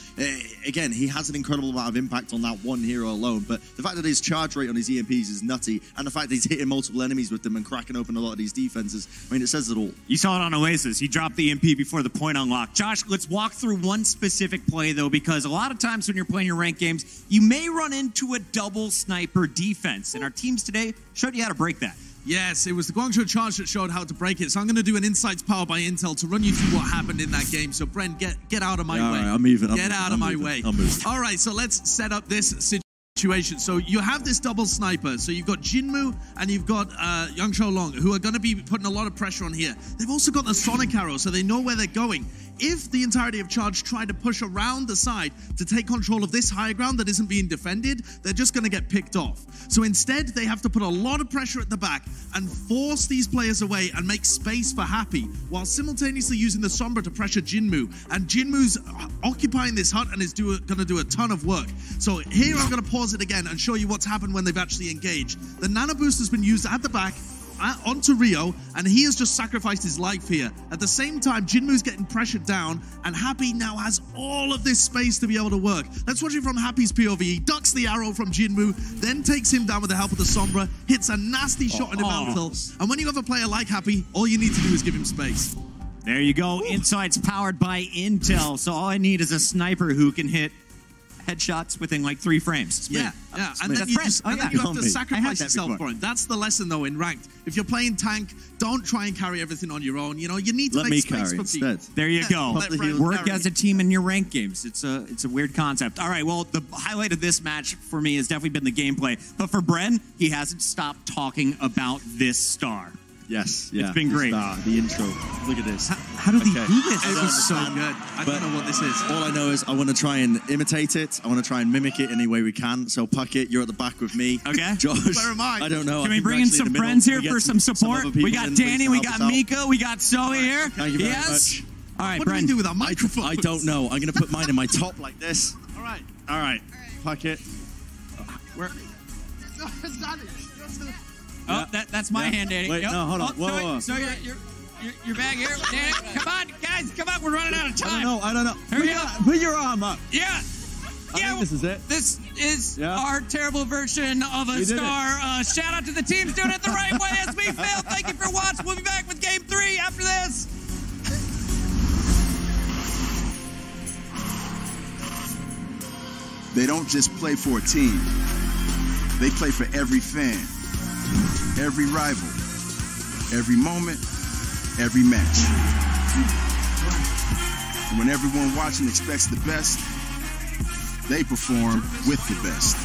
again, he has an incredible amount of impact on that one hero alone. But the fact that his charge rate on his EMPs is nutty, and the fact that he's hitting multiple enemies with them and cracking open a lot of these defenses, I mean, it says it all. You saw it on Oasis. He dropped the EMP before the point unlock. Josh, let's walk through one specific play, though, because a lot of times when you're playing your ranked games, you may run into a double sniper defense, and our teams today showed you how to break that. Yes, it was the Guangzhou charge that showed how to break it. So I'm going to do an Insights powered by Intel to run you through what happened in that game. So Brent, get out of my way. Right, I'm moving. Get out of my way. All right, so let's set up this situation. So you have this double sniper. So you've got Jinmu and you've got Yang Xiaolong, who are going to be putting a lot of pressure on here. They've also got the Sonic Arrow, so they know where they're going. If the entirety of Charge try to push around the side to take control of this high ground that isn't being defended, they're just going to get picked off. So instead, they have to put a lot of pressure at the back and force these players away and make space for Happy, while simultaneously using the Sombra to pressure Jinmu. And Jinmu's occupying this hut and is going to do a ton of work. So here I'm going to pause it again and show you what's happened when they've actually engaged. The Nano Boost has been used at the back, onto Rio, and he has just sacrificed his life here. At the same time, Jinmu's getting pressured down, and Happy now has all of this space to be able to work. Let's watch it from Happy's POV. He ducks the arrow from Jinmu, then takes him down with the help of the Sombra, hits a nasty shot in the mantle, and when you have a player like Happy, all you need to do is give him space. There you go. Insights powered by Intel. So all I need is a sniper who can hit headshots within like 3 frames. Yeah. And then you have to sacrifice yourself for it. That's the lesson, though, in ranked. If you're playing tank, don't try and carry everything on your own. You know, you need to make space for people. There you go. Work as a team in your ranked games. It's a weird concept. All right, well, the highlight of this match for me has definitely been the gameplay. But for Bren, he hasn't stopped talking about this star. Yes, yeah. It's been great. The intro. Look at this. How did he do this? It was so good. I don't know what this is. All I know is I want to try and imitate it. I want to try and mimic it any way we can. So, Puckett, you're at the back with me. Okay. Josh, where am I? I don't know. Can we bring in some friends here for some support? We got Danny, we got Mika, we got Zoe here. Thank you very much. All right, what do we do with our microphone? I don't know. I'm going to put mine in my top like this. All right. Puckett. Where? Oh, that's my hand, Danny. Wait, no, hold on. Whoa. So you're back here, Danny. Come on, guys, come on. We're running out of time. I don't know. Here we go. Put your arm up. Yeah. I think this is it. This is our terrible version of a star. Shout out to the teams doing it the right way as we fail. Thank you for watching. We'll be back with Game 3 after this. They don't just play for a team. They play for every fan, every rival, every moment, every match. And when everyone watching expects the best, they perform with the best.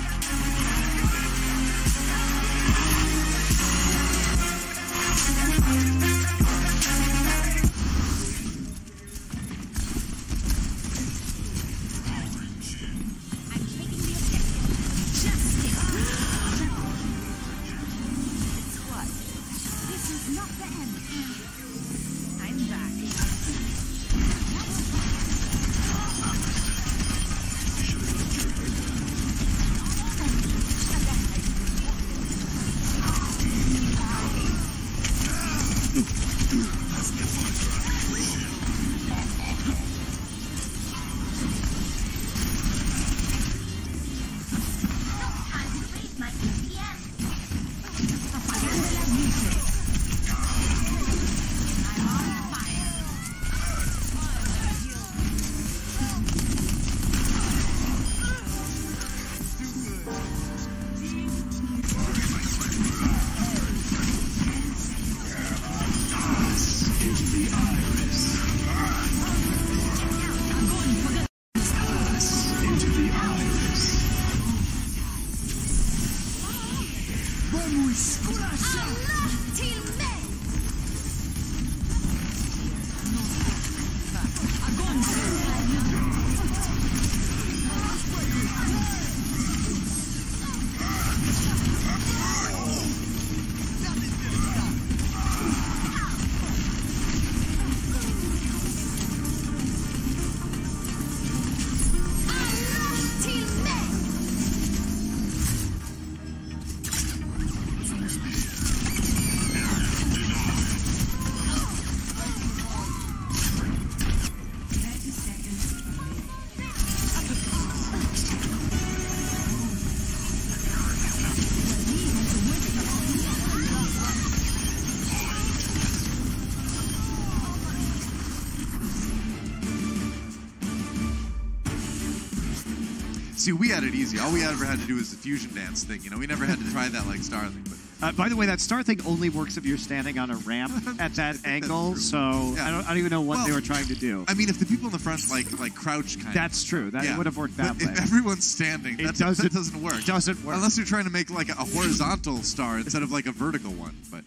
See, we had it easy. All we ever had to do was the fusion dance thing. You know, we never had to try that like Starling. But by the way, that star thing only works if you're standing on a ramp at that angle. So yeah. I don't even know what they were trying to do. I mean, if the people in the front like crouch kind of. That's true. That would have worked that way. If everyone's standing, that doesn't work. It doesn't work. Unless you're trying to make like a horizontal star instead of like a vertical one. But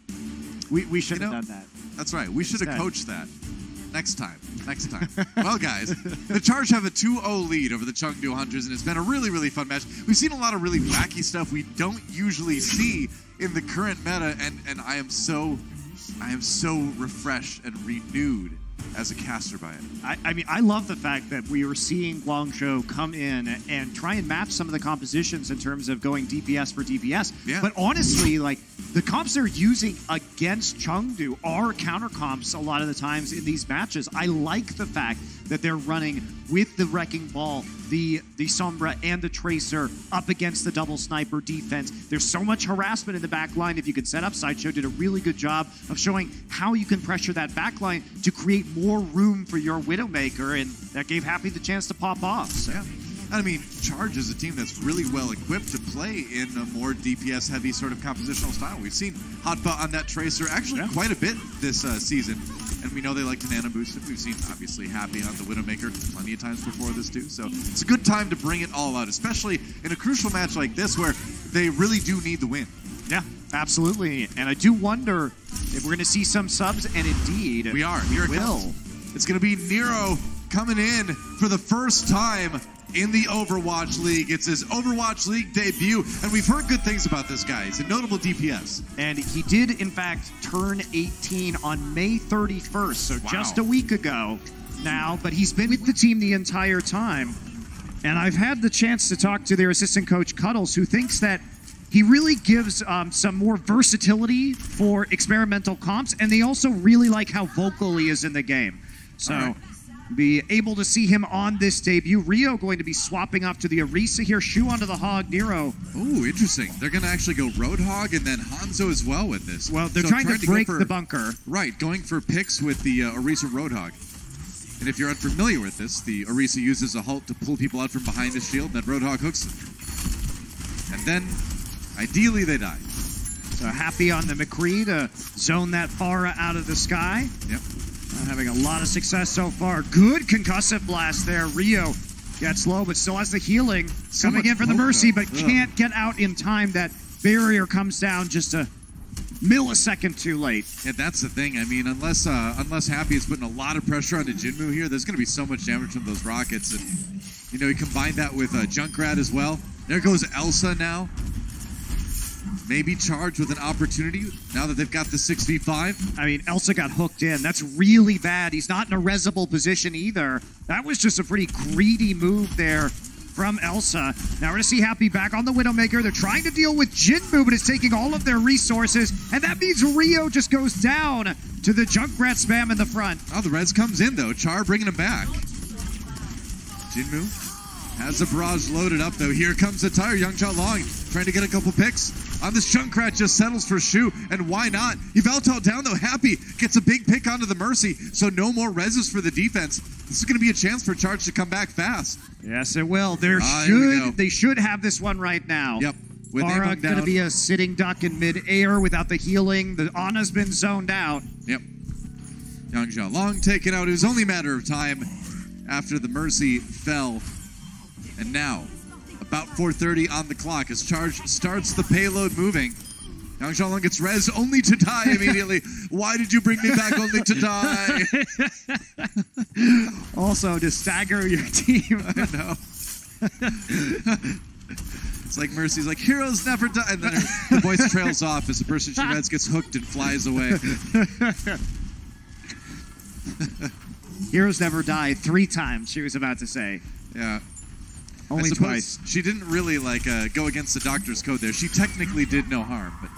we should have done that. That's right. We should have coached that. Next time. Well, guys, the Charge have a 2-0 lead over the Chengdu Hunters, and it's been a really, really fun match. We've seen a lot of really wacky stuff we don't usually see in the current meta, and I am so refreshed and renewed as a caster by it. I mean, I love the fact that we were seeing Guangzhou come in and try and match some of the compositions in terms of going DPS for DPS. Yeah. But honestly, like, the comps they're using against Chengdu are counter comps a lot of the times in these matches. I like the fact that they're running with the Wrecking Ball, the Sombra, and the Tracer up against the double sniper defense. There's so much harassment in the back line. If you could set up, Sideshow did a really good job of showing how you can pressure that back line to create more room for your Widowmaker, and that gave Happy the chance to pop off. So. Yeah. I mean, Charge is a team that's really well equipped to play in a more DPS-heavy sort of compositional style. We've seen Hotba on that Tracer actually quite a bit this season, and we know they like to nano boost it. We've seen, obviously, Happy on the Widowmaker plenty of times before this, too. So it's a good time to bring it all out, especially in a crucial match like this where they really do need the win. Yeah, absolutely. And I do wonder if we're going to see some subs, and indeed, we are. Here it will. It's going to be Nero coming in for the first time in the Overwatch League. It's his Overwatch League debut, and we've heard good things about this guy. He's a notable DPS. And he did, in fact, turn 18 on May 31st, so just a week ago now, but he's been with the team the entire time. And I've had the chance to talk to their assistant coach, Cuddles, who thinks that he really gives some more versatility for experimental comps, and they also really like how vocal he is in the game. So be able to see him on this debut. Rio going to be swapping off to the Orisa here. Shu onto the Hog, Nero. Ooh, interesting. They're going to actually go Roadhog and then Hanzo as well with this. Well, they're trying to break the bunker. Right, going for picks with the Orisa Roadhog. And if you're unfamiliar with this, the Orisa uses a halt to pull people out from behind the shield, and then Roadhog hooks them. And then, ideally, they die. So Happy on the McCree to zone that Pharah out of the sky. Yep. Having a lot of success so far. Good concussive blast there. Rio gets low, but still has the healing. Coming in for the Mercy, but can't get out in time. That barrier comes down just a millisecond too late. Yeah, that's the thing. I mean, unless Happy is putting a lot of pressure onto Jinmu here, there's going to be so much damage from those rockets. And, you know, you combine that with Junkrat as well. There goes Elsa now. Maybe Charge with an opportunity now that they've got the 6v5. I mean, Elsa got hooked in. That's really bad. He's not in a resable position either. That was just a pretty greedy move there from Elsa. Now we're going to see Happy back on the Widowmaker. They're trying to deal with Jinmu, but it's taking all of their resources. And that means Rio just goes down to the Junkrat spam in the front. Oh, the res comes in, though. Char bringing him back. Jinmu has the barrage loaded up, though. Here comes the tire. Young Chao Long trying to get a couple picks on this. Junkrat just settles for Shu, and why not? Yveltal down, though. Happy gets a big pick onto the Mercy, so no more reses for the defense. This is going to be a chance for Charge to come back fast. Yes, it will. They should have this one right now. Yep. With Pharah going to be a sitting duck in mid-air without the healing. The Ana's been zoned out. Yep. Young Chao Long taken out. It was only a matter of time after the Mercy fell. And now, about 4:30 on the clock as Charge starts the payload moving. Yang Xiaolong gets res only to die immediately. Why did you bring me back only to die? Also, to stagger your team. I know. It's like Mercy's like, heroes never die. And then the voice trails off as the person she res gets hooked and flies away. Heroes never die 3 times, she was about to say. Yeah. Only twice. She didn't really like go against the doctor's code there. She technically did no harm, but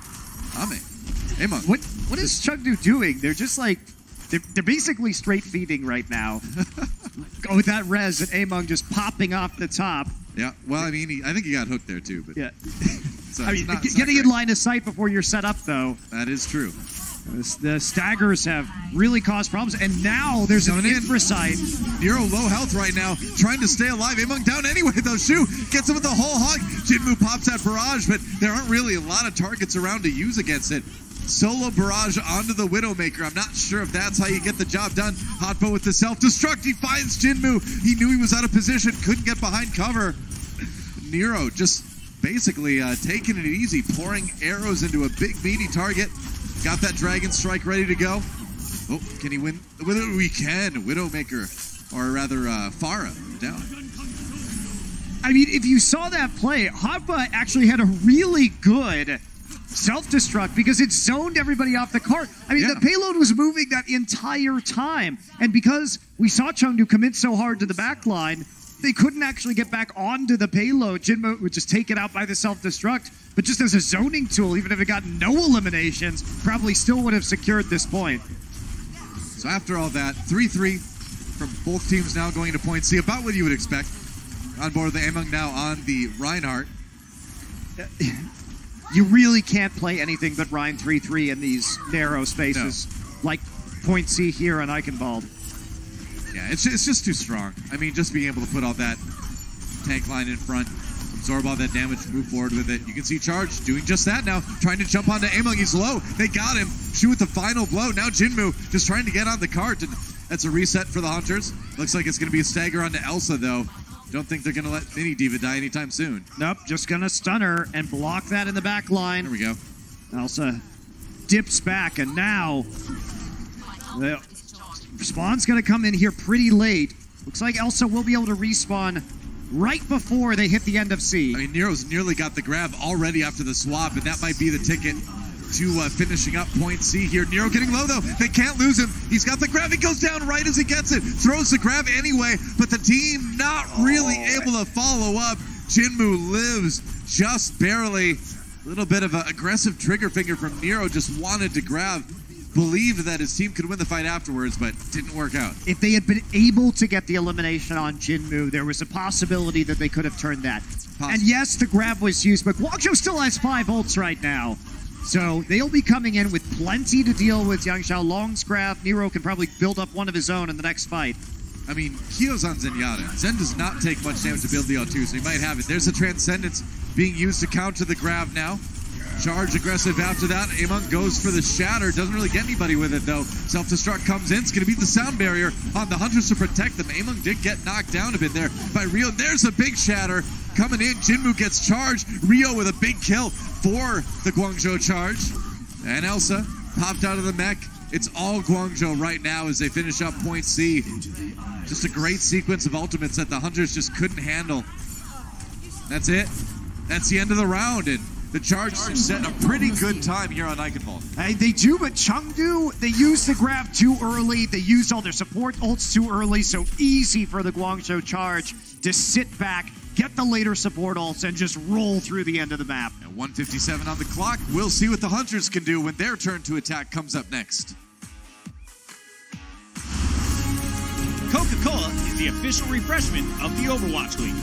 Among. What is Chengdu doing? They're just like they're basically straight feeding right now. Go with that res and Among just popping off the top. Yeah. Well, I mean, I think he got hooked there too, but yeah. So I mean, getting in line of sight before you're set up, though. That is true. The staggers have really caused problems, and now there's an infrasight. Nero low health right now, trying to stay alive. Among down anyway, though. Shu gets him with the whole hog. Jinmu pops that barrage, but there aren't really a lot of targets around to use against it. Solo barrage onto the Widowmaker. I'm not sure if that's how you get the job done. Hotbo with the self-destruct. He finds Jinmu. He knew he was out of position, couldn't get behind cover. Nero just basically taking it easy, pouring arrows into a big meaty target. Got that Dragon Strike ready to go. Oh, can he win? We can. Widowmaker, or rather Pharah, down. I mean, if you saw that play, Hotba actually had a really good self-destruct because it zoned everybody off the cart. I mean, the payload was moving that entire time. And because we saw Chengdu commit so hard to the back line, they couldn't actually get back onto the payload. Jinmu would just take it out by the self-destruct. But just as a zoning tool, even if it got no eliminations, probably still would have secured this point. So after all that, 3-3 from both teams now going to point C. About what you would expect. On board the Among now on the Reinhardt. You really can't play anything but Rhine 3-3 in these narrow spaces. Like point C here on Eichenwald. Yeah, it's just too strong. I mean, just being able to put all that tank line in front, absorb all that damage, move forward with it. You can see Charge doing just that now, trying to jump onto Among. He's low. They got him. Shu with the final blow. Now Jinmu just trying to get on the cart. And that's a reset for the Hunters. Looks like it's going to be a stagger onto Elsa, though. Don't think they're going to let Mini Diva die anytime soon. Nope, just going to stun her and block that in the back line. There we go. Elsa dips back, and now the respawn's going to come in here pretty late. Looks like Elsa will be able to respawn right before they hit the end of C. I mean, Nero's nearly got the grab already after the swap, and that might be the ticket to finishing up point C here. Nero getting low, though. They can't lose him. He's got the grab. He goes down right as he gets it. Throws the grab anyway, but the team not really able to follow up. Jinmu lives just barely. A little bit of an aggressive trigger finger from Nero. Just wanted to grab. Believed that his team could win the fight afterwards, but didn't work out. If they had been able to get the elimination on Jinmu, there was a possibility that they could have turned that. And yes, the grab was used, but Guangzhou still has 5 ults right now. So they'll be coming in with plenty to deal with Yang Xiaolong's grab. Nero can probably build up one of his own in the next fight. I mean, Kyo's on Zenyatta. Zen does not take much damage to build the L2, so he might have it. There's a Transcendence being used to counter the grab now. Charge aggressive after that. Amon goes for the Shatter. Doesn't really get anybody with it, though. Self-destruct comes in. It's going to be the sound barrier on the Hunters to protect them. Amon did get knocked down a bit there by Rio. There's a big Shatter coming in. Jinmu gets charged. Rio with a big kill for the Guangzhou charge. And Elsa popped out of the mech. It's all Guangzhou right now as they finish up point C. Just a great sequence of ultimates that the Hunters just couldn't handle. That's it. That's the end of the round. And the Charge set a pretty good time here on Eichenwald. Hey, they do, but Chengdu, they used the grab too early. They used all their support ults too early, so easy for the Guangzhou Charge to sit back, get the later support ults, and just roll through the end of the map. At 1:57 on the clock, we'll see what the Hunters can do when their turn to attack comes up next. Coca-Cola is the official refreshment of the Overwatch League.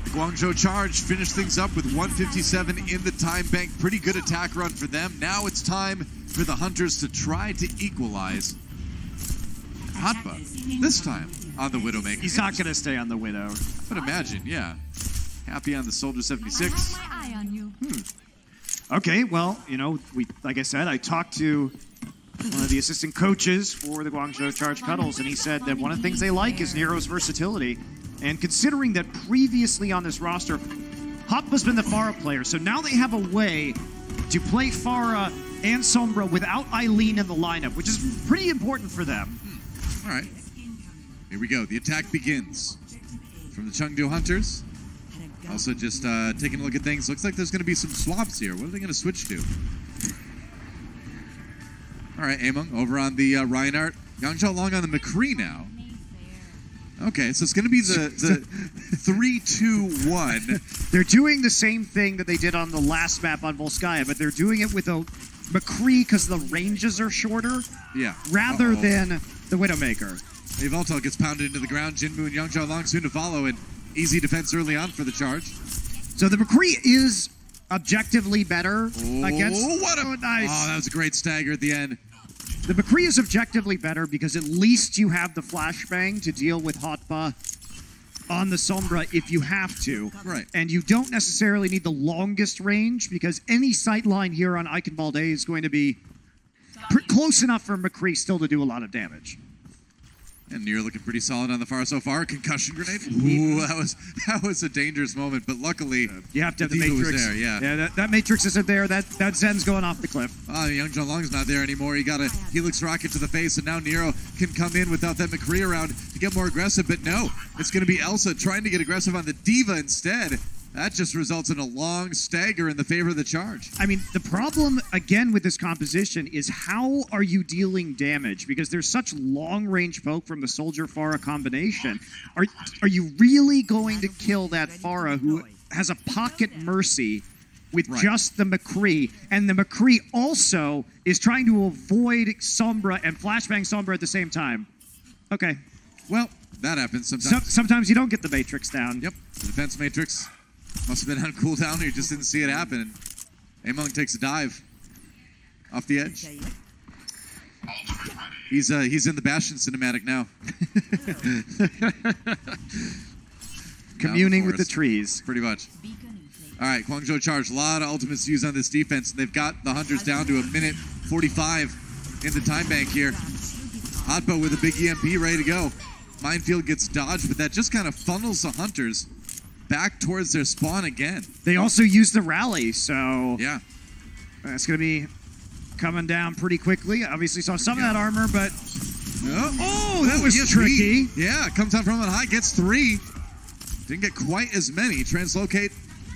The Guangzhou charge finished things up with 157 in the time bank. Pretty good attack run for them. Now it's time for the Hunters to try to equalize. Hatpa, this time on the Widowmaker. He's not going to stay on the Widow. But imagine, yeah. Happy on the Soldier 76. Okay, well, you know, like I said, I talked to one of the assistant coaches for the Guangzhou Charge Cuddles, and he said that one of the things they like is Nero's versatility. And considering that previously on this roster, Hatpa's been the Pharah player, so now they have a way to play Pharah and Sombra without Eileen in the lineup, which is pretty important for them. All right, here we go. The attack begins from the Chengdu Hunters. Also just taking a look at things. Looks like there's going to be some swaps here. What are they going to switch to? All right, Among over on the Reinhardt. Yang Xiaolong on the McCree now. Okay, so it's going to be the 3-2-1. They're doing the same thing that they did on the last map on Volskaya, but they're doing it with a McCree because the ranges are shorter. Yeah. Rather than the Widowmaker. Voltal gets pounded into the ground. Jinmu and Yang Xiaolong soon to follow, and easy defense early on for the charge. So the McCree is objectively better against... Oh, what a... nice. Oh, that was a great stagger at the end. The McCree is objectively better because at least you have the flashbang to deal with Hatpa on the Sombra if you have to. Right. And you don't necessarily need the longest range because any sight line here on Eichenwalde is going to be close enough for McCree still to do a lot of damage. And you're looking pretty solid on the far so far. Concussion grenade. Ooh, that was a dangerous moment, but luckily you have to have the Diva Matrix. Was there, yeah. That Matrix isn't there. That Zen's going off the cliff. Yang Xiaolong's not there anymore. He got a Helix rocket to the face, and now Nero can come in without that McCree around to get more aggressive. But no, it's going to be Elsa trying to get aggressive on the Diva instead. That just results in a long stagger in the favor of the charge. I mean, the problem, again, with this composition is how are you dealing damage? Because there's such long-range poke from the Soldier-Pharah combination. Are you really going to kill that Pharah who has a pocket Mercy with just the McCree? And the McCree also is trying to avoid Sombra and flashbang Sombra at the same time. Okay. Well, that happens sometimes. Sometimes you don't get the Matrix down. Yep. The defense Matrix must have been on cooldown, or you just didn't see it happen. Among takes a dive off the edge. He's in the Bastion cinematic now. Communing with the trees. Pretty much. All right, Guangzhou charge. A lot of ultimates to use on this defense. They've got the Hunters down to a minute 45 in the time bank here. Hatpa with a big EMP ready to go. Minefield gets dodged, but that just kind of funnels the Hunters back towards their spawn again. They also use the rally, so yeah, that's going to be coming down pretty quickly. Obviously saw some of that armor, but that was tricky. Yeah, comes out from on high, gets 3. Didn't get quite as many. Translocate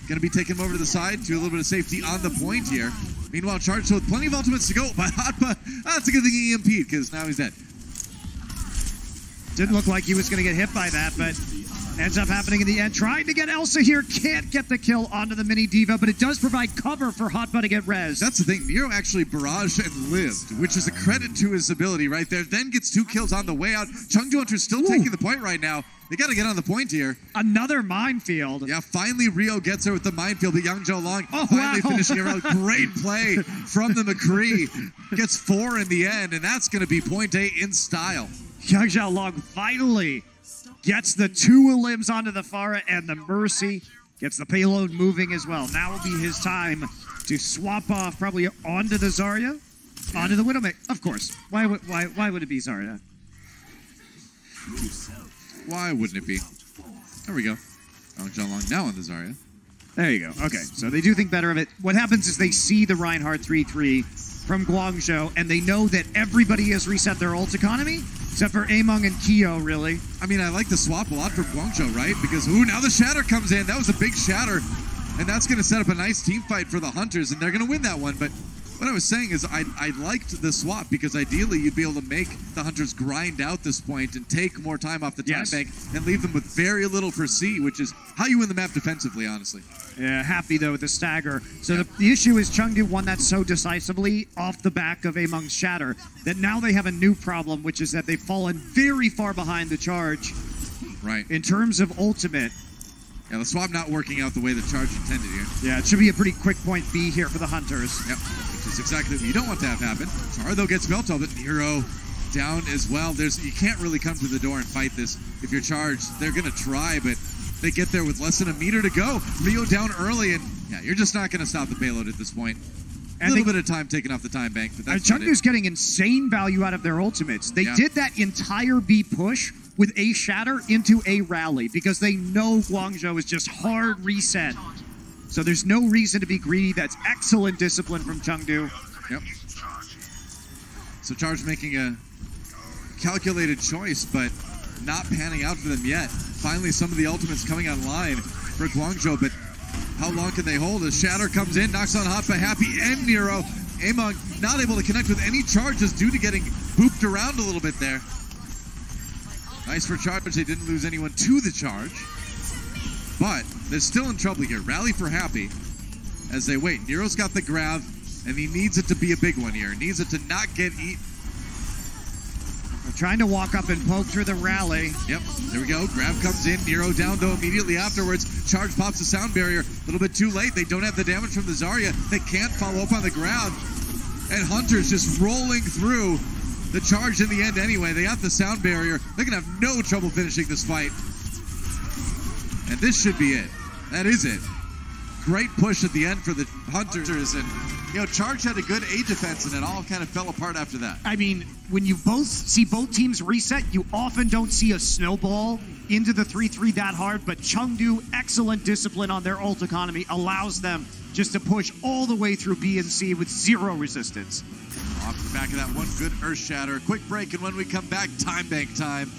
going to be taking him over to the side to a little bit of safety on the point here. Meanwhile, charge so with plenty of ultimates to go, but Hatpa, that's a good thing he EMP'd because now he's dead. Didn't look like he was going to get hit by that, but ends up happening in the end. Trying to get Elsa here, can't get the kill onto the mini Diva, but it does provide cover for Hatpa to get res. That's the thing. Nero actually barraged and lived, which is a credit to his ability right there. Then gets 2 kills on the way out. Chengdu Hunter's still taking the point right now. They got to get on the point here. Another minefield. Yeah, finally Rio gets her with the minefield, but Yang Xiaolong finally finishing it out. Great play from the McCree. Gets 4 in the end, and that's going to be point 8 in style. Yang Xiaolong finally gets the 2 limbs onto the Pharah, and the Mercy gets the payload moving as well. Now will be his time to swap off probably onto the Zarya, onto the Widowmaker. Of course. Why would it be Zarya? Why wouldn't it be? There we go. Xiaolong now on the Zarya. There you go. Okay, so they do think better of it. What happens is they see the Reinhardt 3-3 from Guangzhou, and they know that everybody has reset their ult economy, except for Among and Kyo, really. I mean, I like the swap a lot for Guangzhou, right? Because, now the Shatter comes in. That was a big Shatter, and that's going to set up a nice team fight for the Hunters, and they're going to win that one. But What I was saying is I liked the swap because ideally you'd be able to make the Hunters grind out this point and take more time off the time bank and leave them with very little for C, which is how you win the map defensively, honestly. Yeah, happy though with the stagger. So the issue is Chengdu won that so decisively off the back of Among's Shatter that now they have a new problem, which is that they've fallen very far behind the charge. Right. In terms of ultimate. Yeah, the swap not working out the way the charge intended here. Yeah, it should be a pretty quick point B here for the Hunters. Yep, which is exactly what you don't want to have happen. Char, though, gets Melto, but Nero down as well. You can't really come to the door and fight this if you're charged. They're going to try, but they get there with less than a meter to go. Rio down early, and yeah, you're just not going to stop the payload at this point. A little bit of time taken off the time bank, but that's Chengdu's getting insane value out of their ultimates. They did that entire B push with a shatter into a rally because they know Guangzhou is just hard reset. So there's no reason to be greedy. That's excellent discipline from Chengdu. Yep. So Charge making a calculated choice, but not panning out for them yet. Finally, some of the ultimates coming online for Guangzhou, but how long can they hold? As Shatter comes in, knocks on hot by Happy and Nero. Among not able to connect with any charges due to getting booped around a little bit there. Nice for Charge, they didn't lose anyone to the charge. But they're still in trouble here. Rally for Happy as they wait. Nero's got the grab, and he needs it to be a big one here. Needs it to not get eaten. They're trying to walk up and poke through the rally. Yep, there we go. Grab comes in. Nero down, though, immediately afterwards. Charge pops the sound barrier. A little bit too late. They don't have the damage from the Zarya. They can't follow up on the ground. And Hunter's just rolling through the charge in the end anyway. They got the sound barrier. They're going to have no trouble finishing this fight. And this should be it. That is it. Great push at the end for the Hunters. And, you know, Charge had a good A defense, and it all kind of fell apart after that. I mean, when you see both teams reset, you often don't see a snowball into the 3-3 that hard, but Chengdu, excellent discipline on their ult economy, allows them just to push all the way through B and C with zero resistance. Off the back of that one good Earth Shatter. Quick break, and when we come back, time bank time.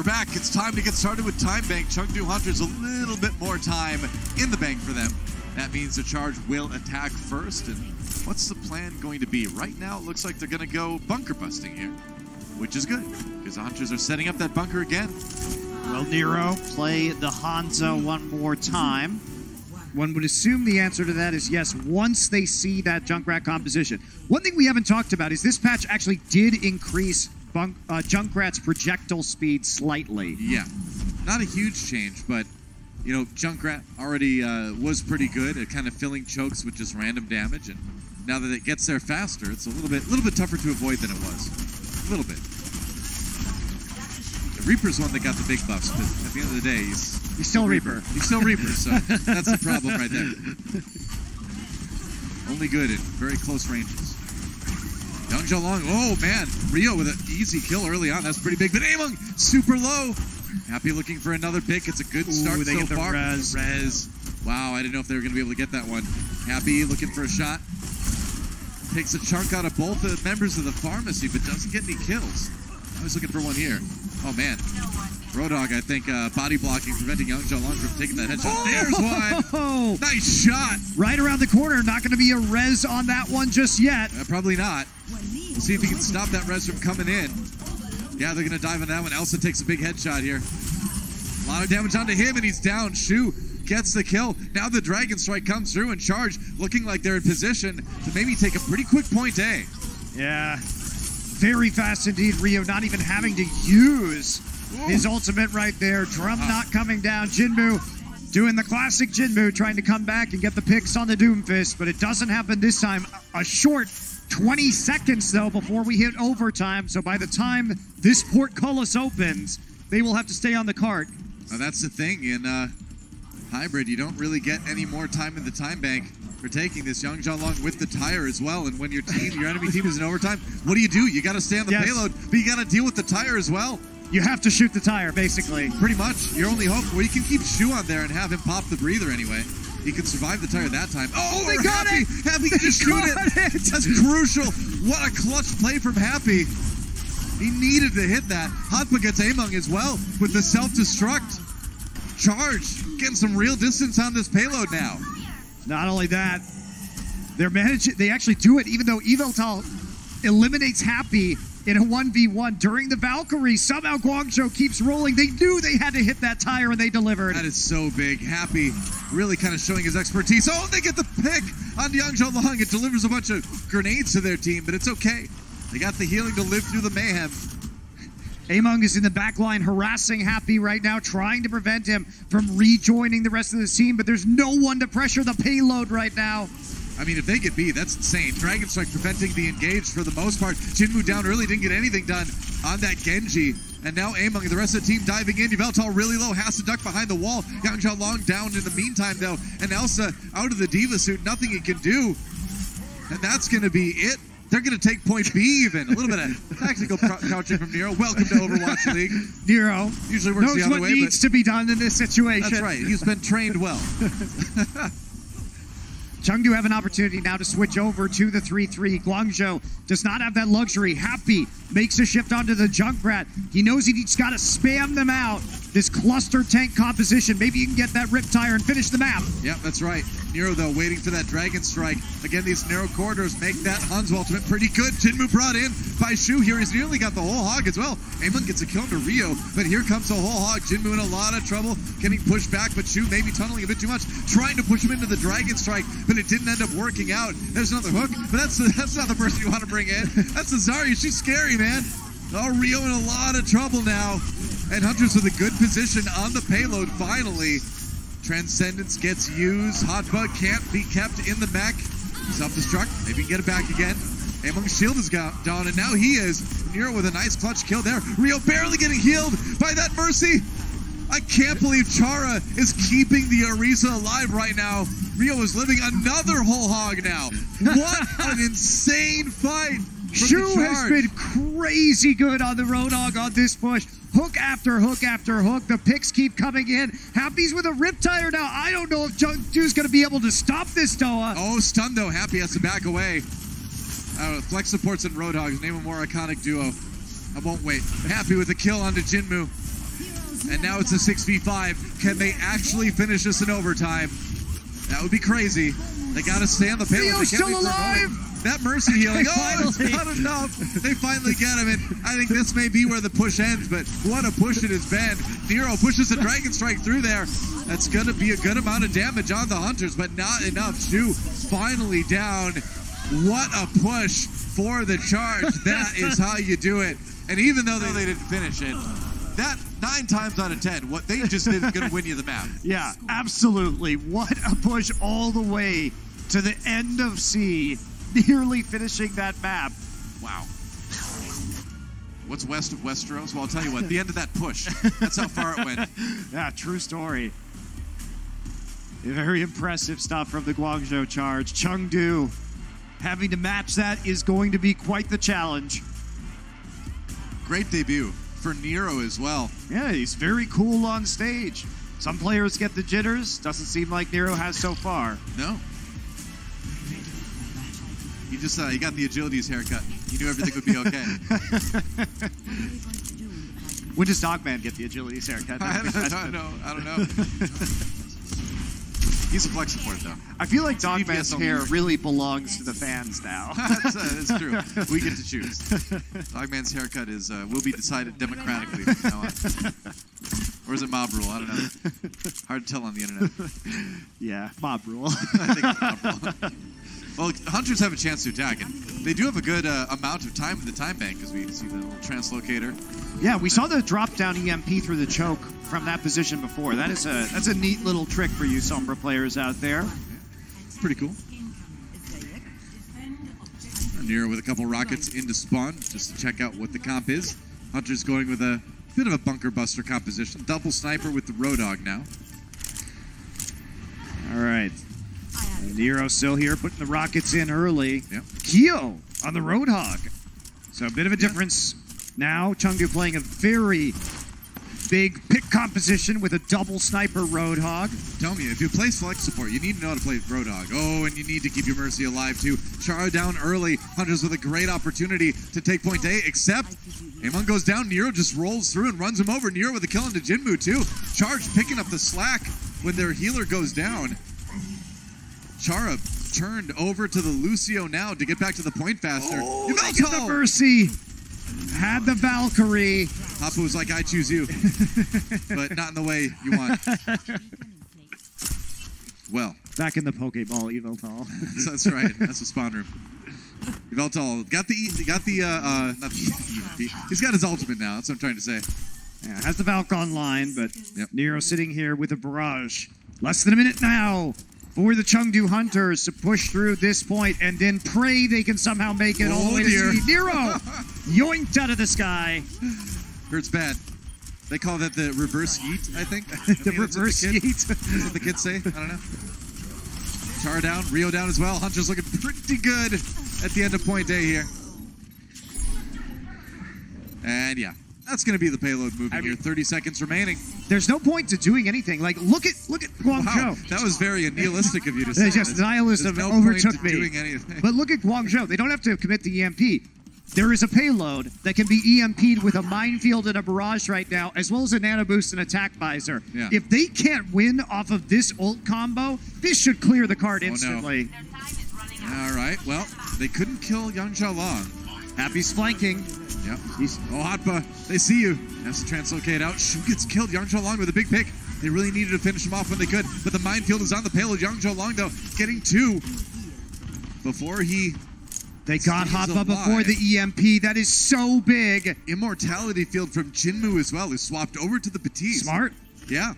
Back. It's time to get started with Time Bank. Chengdu Hunters a little bit more time in the bank for them. That means the charge will attack first. And what's the plan going to be? Right now, it looks like they're going to go bunker busting here, which is good because the Hunters are setting up that bunker again. Will Nero play the Hanzo one more time? One would assume the answer to that is yes, once they see that Junkrat composition. One thing we haven't talked about is this patch actually did increase Junkrat's projectile speed slightly. Yeah, not a huge change, but you know, Junkrat already was pretty good at kind of filling chokes with just random damage, and now that it gets there faster, it's a little bit tougher to avoid than it was. A little bit. The Reaper's one that got the big buffs, but at the end of the day, he's still Reaper. He's still Reaper, so that's the problem right there. Only good at very close ranges. Youngjo Long, oh man, Rio with an easy kill early on. That's pretty big, but Among super low. Happy looking for another pick. It's a good start so far. Res. Wow, I didn't know if they were going to be able to get that one. Happy looking for a shot. Takes a chunk out of both the members of the pharmacy, but doesn't get any kills. I was looking for one here. Oh man. Roadhog, I think, body blocking, preventing Youngjo Long from taking that headshot. There's one! Nice shot! Right around the corner. Not going to be a res on that one just yet. Probably not. We'll see if he can stop that res from coming in. Yeah, they're going to dive on that one. Elsa takes a big headshot here. A lot of damage onto him, and he's down. Shu gets the kill. Now the Dragon Strike comes through and Charge looking like they're in position to maybe take a pretty quick point A. Yeah. Very fast indeed, Rio, not even having to use his ultimate right there. Drum not coming down. Jinmu doing the classic Jinmu, trying to come back and get the picks on the Doomfist, but it doesn't happen this time. A short 20 seconds, though, before we hit overtime. So by the time this portcullis opens, they will have to stay on the cart. Now that's the thing. In hybrid, you don't really get any more time in the time bank for taking this. Yang Zhaolong with the tire as well. And when your enemy team is in overtime, what do? You got to stay on the payload, but you got to deal with the tire as well. You have to shoot the tire, basically. Pretty much. Your only hope. Well, you can keep Shu on there and have him pop the breather anyway. He can survive the tire that time. Oh, they got it! Happy can just shoot it. That's crucial. What a clutch play from Happy. He needed to hit that. Hotpa gets Among as well with the self-destruct charge. Getting some real distance on this payload now. Not only that, they actually do it even though Eveltal eliminates Happy in a 1v1 during the Valkyrie. Somehow Guangzhou keeps rolling. They knew they had to hit that tire and they delivered. That is so big. Happy really kind of showing his expertise. Oh, they get the pick on Yang Zhaolong. It delivers a bunch of grenades to their team, but it's okay. They got the healing to live through the mayhem. Among is in the back line harassing Happy right now, trying to prevent him from rejoining the rest of the team, but there's no one to pressure the payload right now. I mean, if they get B, that's insane. Dragon Strike preventing the engage for the most part. Jinmu down early, didn't get anything done on that Genji. And now Among and the rest of the team diving in. Yveltal really low, has to duck behind the wall. Yang Zhaolong down in the meantime, though. And Elsa out of the Diva suit, nothing he can do. And that's going to be it. They're going to take point B even. A little bit of tactical couching from Nero. Welcome to Overwatch League. Nero usually works the other way. Knows what needs to be done in this situation. That's right. He's been trained well. Chengdu have an opportunity now to switch over to the 3-3. Guangzhou does not have that luxury. Happy makes a shift onto the Junkrat. He knows he's got to spam them out. This cluster tank composition. Maybe you can get that Riptire and finish the map. Yeah, that's right. Nero, though, waiting for that Dragon Strike. Again, these narrow corridors make that Han's ultimate pretty good. Jinmu brought in by Shu here. He's nearly got the whole hog as well. Amon gets a kill to Rio, but here comes the whole hog. Jinmu in a lot of trouble, getting pushed back, but Shu maybe tunneling a bit too much, trying to push him into the Dragon Strike, but it didn't end up working out. There's another hook, but that's not the person you want to bring in. That's the Zarya. She's scary, man. Oh, Rio in a lot of trouble now. And Huntress with a good position on the payload, finally. Transcendence gets used. Hotbug can't be kept in the mech. Self-destruct. Maybe he can get it back again. Among's shield is down, and now he is. Nero with a nice clutch kill there. Rio barely getting healed by that Mercy. I can't believe Chara is keeping the Orisa alive right now. Rio is living another whole hog now. What an insane fight. Shu has been crazy good on the Roadhog on this push. Hook after hook after hook. The picks keep coming in. Happy's with a Riptire now. I don't know if Chengdu's going to be able to stop this, Doa. Oh, stun though. Happy has to back away. Flex supports and Roadhogs. Name a more iconic duo. I won't wait. Happy with a kill onto Jinmu. And now it's a 6v5. Can they actually finish this in overtime? That would be crazy. They got to stay on the payload. Leo's still alive. That Mercy healing. Oh, it's not enough. They finally get him, and I think this may be where the push ends, but what a push it has been. Nero pushes the Dragon Strike through there. That's going to be a good amount of damage on the Hunters, but not enough. Shu finally down. What a push for the charge. That is how you do it. And even though they didn't finish it, that 9 times out of 10, what they just did is going to win you the map. Yeah, absolutely. What a push all the way to the end of C, nearly finishing that map. Wow. What's west of Westeros? Well, I'll tell you what, the end of that push. That's how far it went. Yeah, true story. Very impressive stuff from the Guangzhou charge. Chengdu having to match that is going to be quite the challenge. Great debut for Nero as well. Yeah, he's very cool on stage. Some players get the jitters. Doesn't seem like Nero has so far. No. He just he got the agilities haircut. He knew everything would be okay. When does Dogman get the agilities haircut? I don't know. He's a flex support, though. I feel like Dogman's hair really belongs to the fans now. That's true. We get to choose. Dogman's haircut is will be decided democratically from now on. Or is it mob rule? I don't know. Hard to tell on the internet. Yeah, mob rule. I think it's mob rule. Well, Hunters have a chance to attack, and they do have a good amount of time in the time bank, as we see the little translocator. Yeah, we saw the drop-down EMP through the choke from that position before. That's a neat little trick for you Sombra players out there. Pretty cool. Nero with a couple rockets into spawn just to check out what the comp is. Hunter's going with a bit of a bunker buster composition. Double sniper with the Roadhog now. All right. Nero still here, putting the rockets in early. Yep. Kyo on the Roadhog. So a bit of a difference now. Chengdu playing a very big pick composition with a double sniper Roadhog. Tell me, if you play select support, you need to know how to play Roadhog. Oh, and you need to keep your Mercy alive too. Chara down early. Hunters with a great opportunity to take point A, except Amon goes down. Nero just rolls through and runs him over. Nero with a kill into Jinmu too. Charge picking up the slack when their healer goes down. Chara turned over to the Lucio now to get back to the point faster. Oh, they get the Mercy. Had the Valkyrie. Hoppa was like, I choose you. But not in the way you want. Well. Back in the Pokeball, Eveltal. That's right. That's the spawn room. Eveltal got not the EMP. He's got his ultimate now. That's what I'm trying to say. Yeah, has the Valk online, but yep. Nero sitting here with a barrage. Less than a minute now for the Chengdu Hunters to push through this point and then pray they can somehow make it all the way to C. Nero yoinked out of the sky. Hurts bad. They call that the reverse yeet, I think. The reverse yeet. That's what the kids say. I don't know. Char down, Rio down as well. Hunter's looking pretty good at the end of point A here. And yeah, that's going to be the payload moving here. 30 seconds remaining. There's no point to doing anything. Like, look at Guangzhou. Wow, that was very nihilistic of you to say. Just nihilism no overtook me. Doing anything. But look at Guangzhou. They don't have to commit the EMP. There is a payload that can be EMP'd with a minefield and a barrage right now, as well as a nano boost and attack visor. Yeah. If they can't win off of this ult combo, this should clear the card instantly. No. All right, well, they couldn't kill Yang Xiaolong. Happy's flanking. Yep. Oh, Hotba, they see you. Has to translocate out. Shu gets killed. Yang Xiaolong with a big pick. They really needed to finish him off when they could, but the minefield is on the payload. Yang Xiaolong, though, getting two before he... They got Hotba before the EMP. That is so big. Immortality field from Jinmu as well, who swapped over to the Batiste. Smart. Yeah.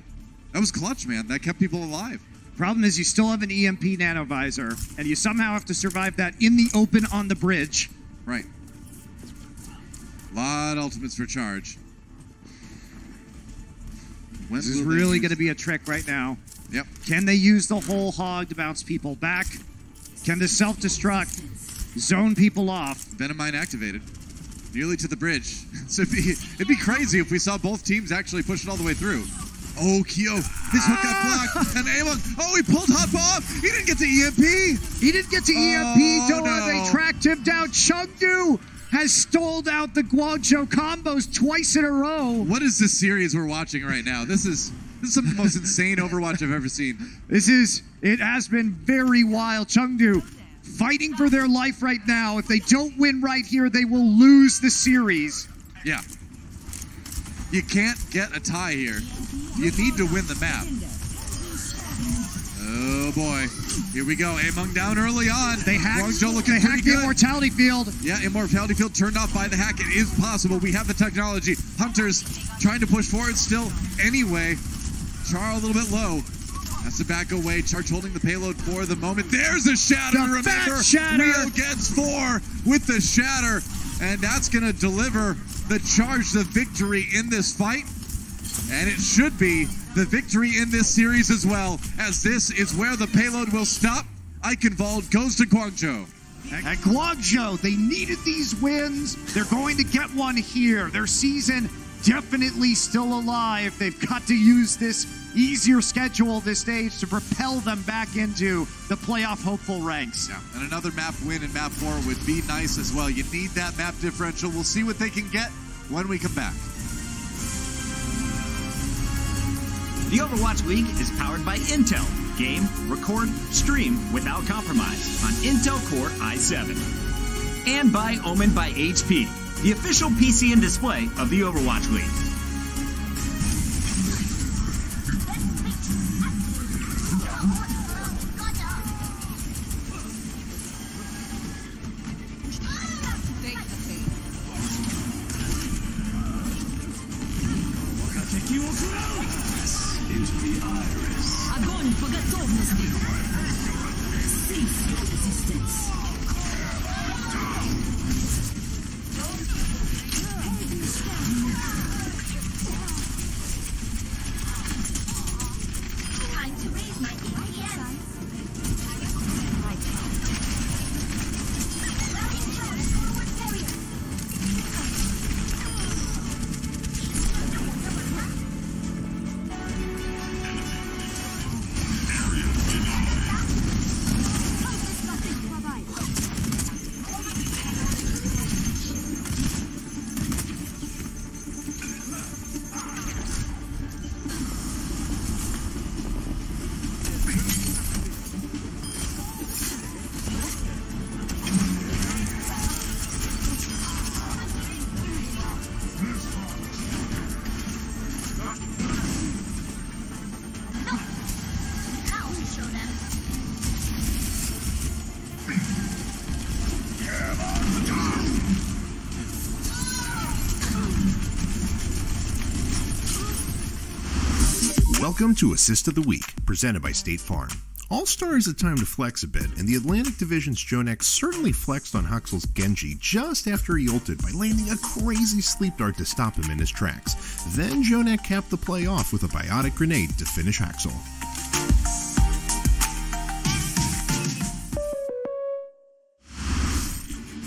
That was clutch, man. That kept people alive. Problem is you still have an EMP nano visor, and you somehow have to survive that in the open on the bridge. Right. A lot of ultimates for charge. This is really going to be a trick right now. Yep. Can they use the whole hog to bounce people back? Can the self-destruct zone people off? Venomine activated. Nearly to the bridge. So it'd be crazy if we saw both teams actually push it all the way through. Oh, Kyo. His hook got blocked. And Amon. Oh, he pulled Hotba off. He didn't get to EMP. He didn't get to EMP. They tracked him down. Chengdu has stalled out the Guangzhou combos twice in a row. What is this series we're watching right now? This is some of the most insane Overwatch I've ever seen. It has been very wild. Chengdu fighting for their life right now. If they don't win right here, they will lose the series. Yeah. You can't get a tie here. You need to win the map. Oh boy. Here we go. Among down early on. They hacked the Immortality field. Yeah, Immortality field turned off by the hack. It is possible. We have the technology. Hunters trying to push forward still anyway. Char a little bit low. Has to back away. Charge holding the payload for the moment. There's a shatter. Remember, Rio gets 4 with the shatter. And that's going to deliver the charge the victory in this fight. And it should be the victory in this series as well, as this is where the payload will stop. Eichenwald goes to Guangzhou. At Guangzhou, they needed these wins. They're going to get one here. Their season definitely still alive. They've got to use this easier schedule this stage to propel them back into the playoff hopeful ranks. Yeah, and another map win in map 4 would be nice as well. You need that map differential. We'll see what they can get when we come back. The Overwatch League is powered by Intel. Game, record, stream without compromise on Intel Core i7. And by Omen by HP, the official PC and display of the Overwatch League. Огонь по готовности. Cease your resistance. Welcome to Assist of the Week, presented by State Farm. All-Star is a time to flex a bit, and the Atlantic Division's Jonak certainly flexed on Huxl's Genji just after he ulted by landing a crazy sleep dart to stop him in his tracks. Then Jonak capped the play off with a biotic grenade to finish Huxl.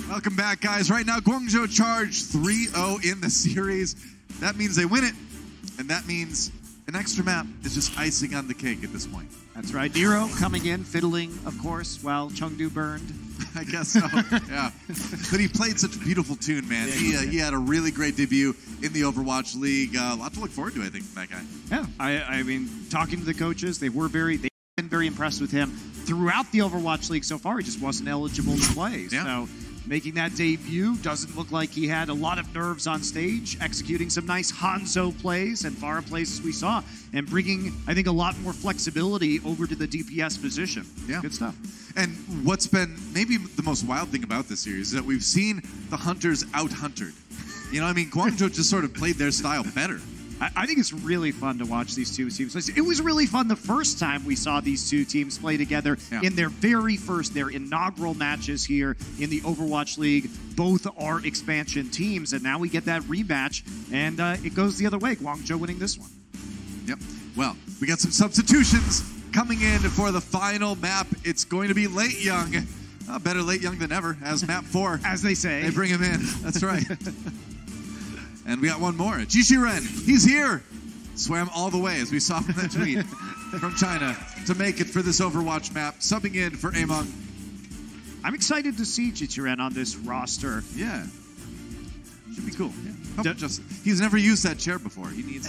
Welcome back, guys. Right now, Guangzhou Charge 3-0 in the series. That means they win it, and that means an extra map is just icing on the cake at this point. That's right. Nero coming in, fiddling, of course, while Chengdu burned. I guess so, yeah. But he played such a beautiful tune, man. Yeah, he had a really great debut in the Overwatch League. A lot to look forward to, I think, from that guy. Yeah, I mean, talking to the coaches, they've been very impressed with him throughout the Overwatch League so far. He just wasn't eligible to play. Yeah. So making that debut, doesn't look like he had a lot of nerves on stage, executing some nice Hanzo plays and Pharah plays as we saw, and bringing, I think, a lot more flexibility over to the DPS position. Yeah. Good stuff. And what's been maybe the most wild thing about this series is that we've seen the Hunters out-huntered. You know, I mean, Guangzhou just sort of played their style better. I think it's really fun to watch these two teams. It was really fun the first time we saw these two teams play together in their very first, their inaugural matches here in the Overwatch League. Both are expansion teams, and now we get that rematch, and it goes the other way. Guangzhou winning this one. Yep. Well, we got some substitutions coming in for the final map. It's going to be Late Young. Better late young than ever, as map 4. As they say. They bring him in. That's right. And we got one more. Jixiren, he's here. Swam all the way, as we saw from that tweet, from China to make it for this Overwatch map, subbing in for Among. I'm excited to see Jixiren on this roster. Yeah. Should be cool. Yeah. He's never used that chair before. He needs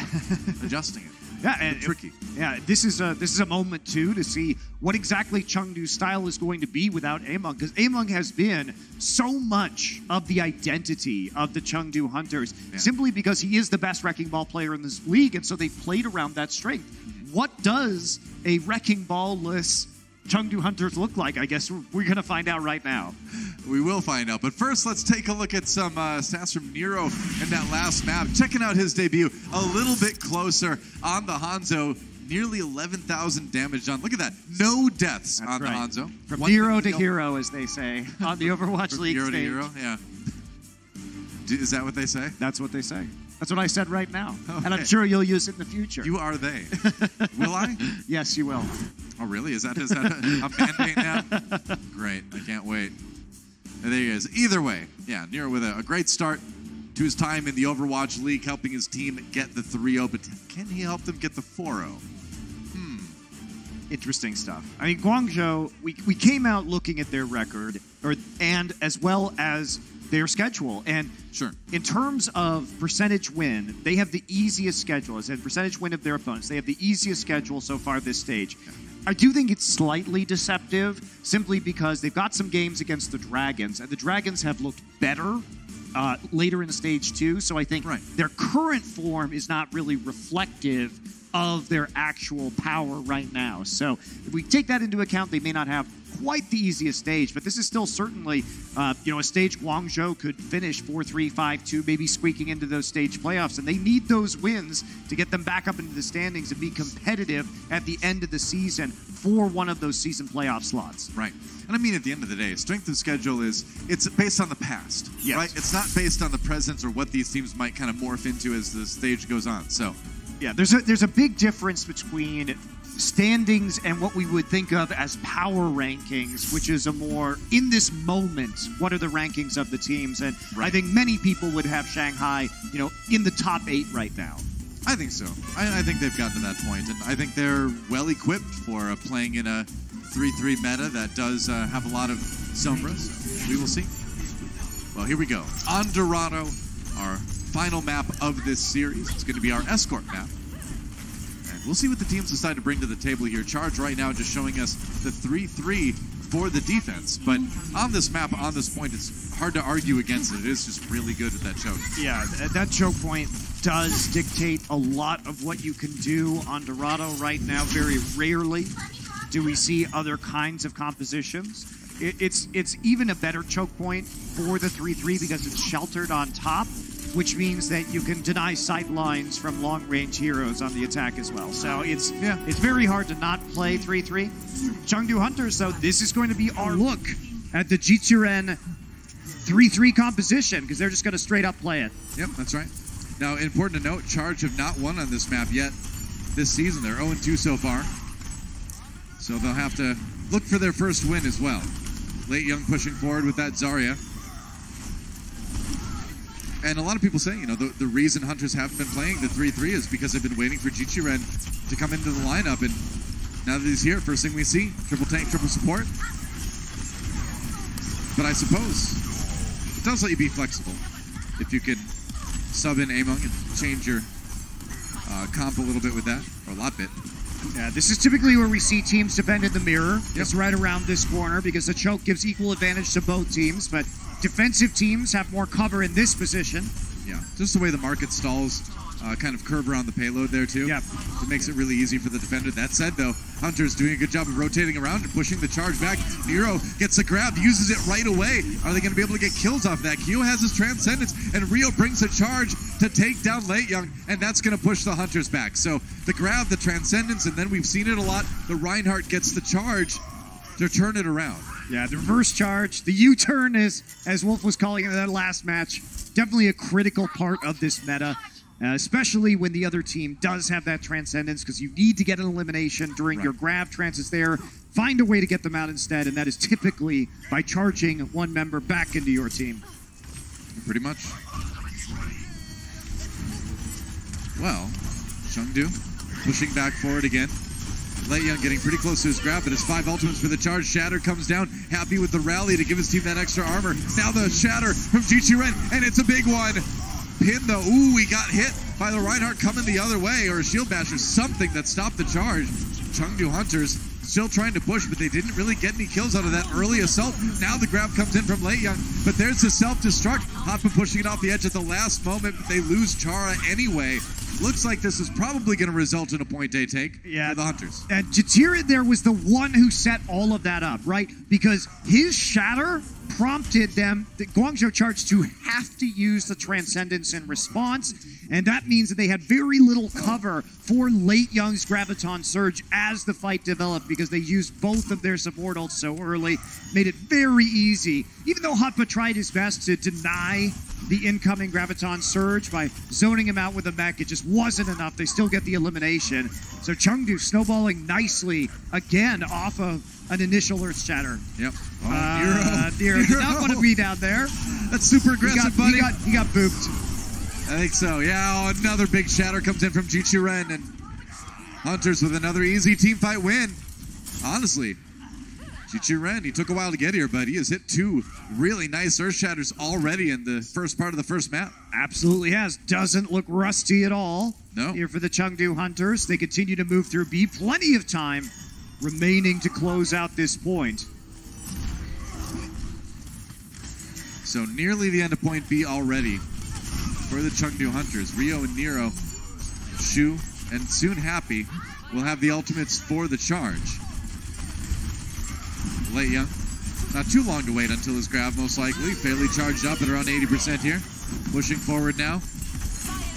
adjusting it. Yeah, and tricky. Yeah, this is a moment too to see what exactly Chengdu's style is going to be without Among, because Among has been so much of the identity of the Chengdu Hunters, simply because he is the best Wrecking Ball player in this league, and so they played around that strength. What does a Wrecking Ball-less Chengdu Hunters look like? I guess we're going to find out right now. We will find out. But first, let's take a look at some stats from Nero in that last map. Checking out his debut a little bit closer on the Hanzo. Nearly 11,000 damage done. Look at that. No deaths on the Hanzo. From Nero to hero, as they say, on the Overwatch League Hero stage. to hero, yeah. Is that what they say? That's what they say. That's what I said right now. Okay. And I'm sure you'll use it in the future. You are they. Will I? Yes, you will. Oh, really? Is that a mandate now? Great. I can't wait. There he is. Either way, yeah, Nero with a great start to his time in the Overwatch League, helping his team get the 3-0, but can he help them get the 4-0? Interesting stuff. I mean, Guangzhou, we came out looking at their record, and as well as their schedule. And in terms of percentage win, they have the easiest schedule. As in percentage win of their opponents, they have the easiest schedule so far this stage. I do think it's slightly deceptive, simply because they've got some games against the Dragons, and the Dragons have looked better later in stage 2. So I think their current form is not really reflective of their actual power right now. So if we take that into account, they may not have quite the easiest stage, but this is still certainly a stage Guangzhou could finish 4-3, 5-2, maybe squeaking into those stage playoffs, and they need those wins to get them back up into the standings and be competitive at the end of the season for one of those season playoff slots. Right. And I mean, at the end of the day, strength of schedule it's based on the past, right? It's not based on the present or what these teams might kind of morph into as the stage goes on. So yeah, there's a big difference between standings and what we would think of as power rankings, which is a more in this moment, what are the rankings of the teams? And I think many people would have Shanghai, in the top 8 right now. I think so. I think they've gotten to that point, and I think they're well equipped for playing in a 3-3 meta that does have a lot of Sombras. We will see. Well, here we go. On Dorado, our final map of this series. It's going to be our escort map. And we'll see what the teams decide to bring to the table here. Charge right now just showing us the 3-3 for the defense. But on this map, on this point, it's hard to argue against it. It is just really good with that choke. Yeah, that choke point does dictate a lot of what you can do on Dorado right now. Very rarely do we see other kinds of compositions. It's even a better choke point for the 3-3 because it's sheltered on top. which means that you can deny sight lines from long-range heroes on the attack as well. So it's very hard to not play 3-3. Chengdu Hunters, though, this is going to be our look at the Jichuren 3-3 composition, because they're just going to straight up play it. Yep, that's right. Now, important to note, Charge have not won on this map yet this season. They're 0-2 so far. So they'll have to look for their first win as well. Late Young pushing forward with that Zarya. And a lot of people say, you know, the reason Hunters haven't been playing the 3-3 is because they've been waiting for Jichuren to come into the lineup. And now that he's here, first thing we see, triple tank, triple support. But I suppose it does let you be flexible. If you can sub in Among and change your comp a little bit with that, or a lot bit. Yeah, this is typically where we see teams defend in the mirror. It's right around this corner because the choke gives equal advantage to both teams, but defensive teams have more cover in this position. Yeah, just the way the market stalls kind of curve around the payload there too. Yeah. It makes it really easy for the defender. That said though, Hunter's doing a good job of rotating around and pushing the charge back. Nero gets the grab, uses it right away. Are they going to be able to get kills off that? Kyo has his Transcendence, and Rio brings a charge to take down Late Young, and that's going to push the Hunters back. So the grab, the Transcendence, and then we've seen it a lot. The Reinhardt gets the charge to turn it around. Yeah, the reverse charge, the U-turn is, as Wolf was calling it in that last match, definitely a critical part of this meta. Especially when the other team does have that Transcendence, because you need to get an elimination during your grab trances there. Find a way to get them out instead, and that is typically by charging one member back into your team. Pretty much. Well, Chengdu pushing back forward again. Late Young getting pretty close to his grab, but his 5 ultimates for the charge. Shatter comes down, happy with the rally to give his team that extra armor. Now the Shatter from Jichuren, and it's a big one. Pin though, ooh, he got hit by the Reinhardt coming the other way, or a shield bash or something that stopped the charge. Chengdu Hunters still trying to push, but they didn't really get any kills out of that early assault. Now the grab comes in from Late Young, but there's the self-destruct. Hotman pushing it off the edge at the last moment, but they lose Chara anyway. Looks like this is probably going to result in a point they take for the Hunters. And Jatira there was the one who set all of that up, right? Because his Shatter prompted them, the Guangzhou charge, to have to use the Transcendence in response, and that means that they had very little cover for Late Young's Graviton Surge as the fight developed, because they used both of their support ults so early, made it very easy. Even though Hotba tried his best to deny the incoming Graviton Surge by zoning him out with a mech, it just wasn't enough. They still get the elimination. So Chengdu snowballing nicely again off of an initial Earth Shatter. Yep. Nero did not want to be down there. That's super aggressive, buddy. He got booped. I think so. Yeah, another big Shatter comes in from Jichuren, and Hunters with another easy team fight win. Honestly, Jichuren, he took a while to get here, but he has hit 2 really nice Earth Shatters already in the first part of the first map. Absolutely has. Doesn't look rusty at all. No. Here for the Chengdu Hunters. They continue to move through B. Plenty of time remaining to close out this point. So nearly the end of point B already for the Chengdu Hunters. Rio and Nero, Shu, and soon Happy will have the ultimates for the charge. Late Young, not too long to wait until his grab, most likely. Fairly charged up at around 80% here. Pushing forward now.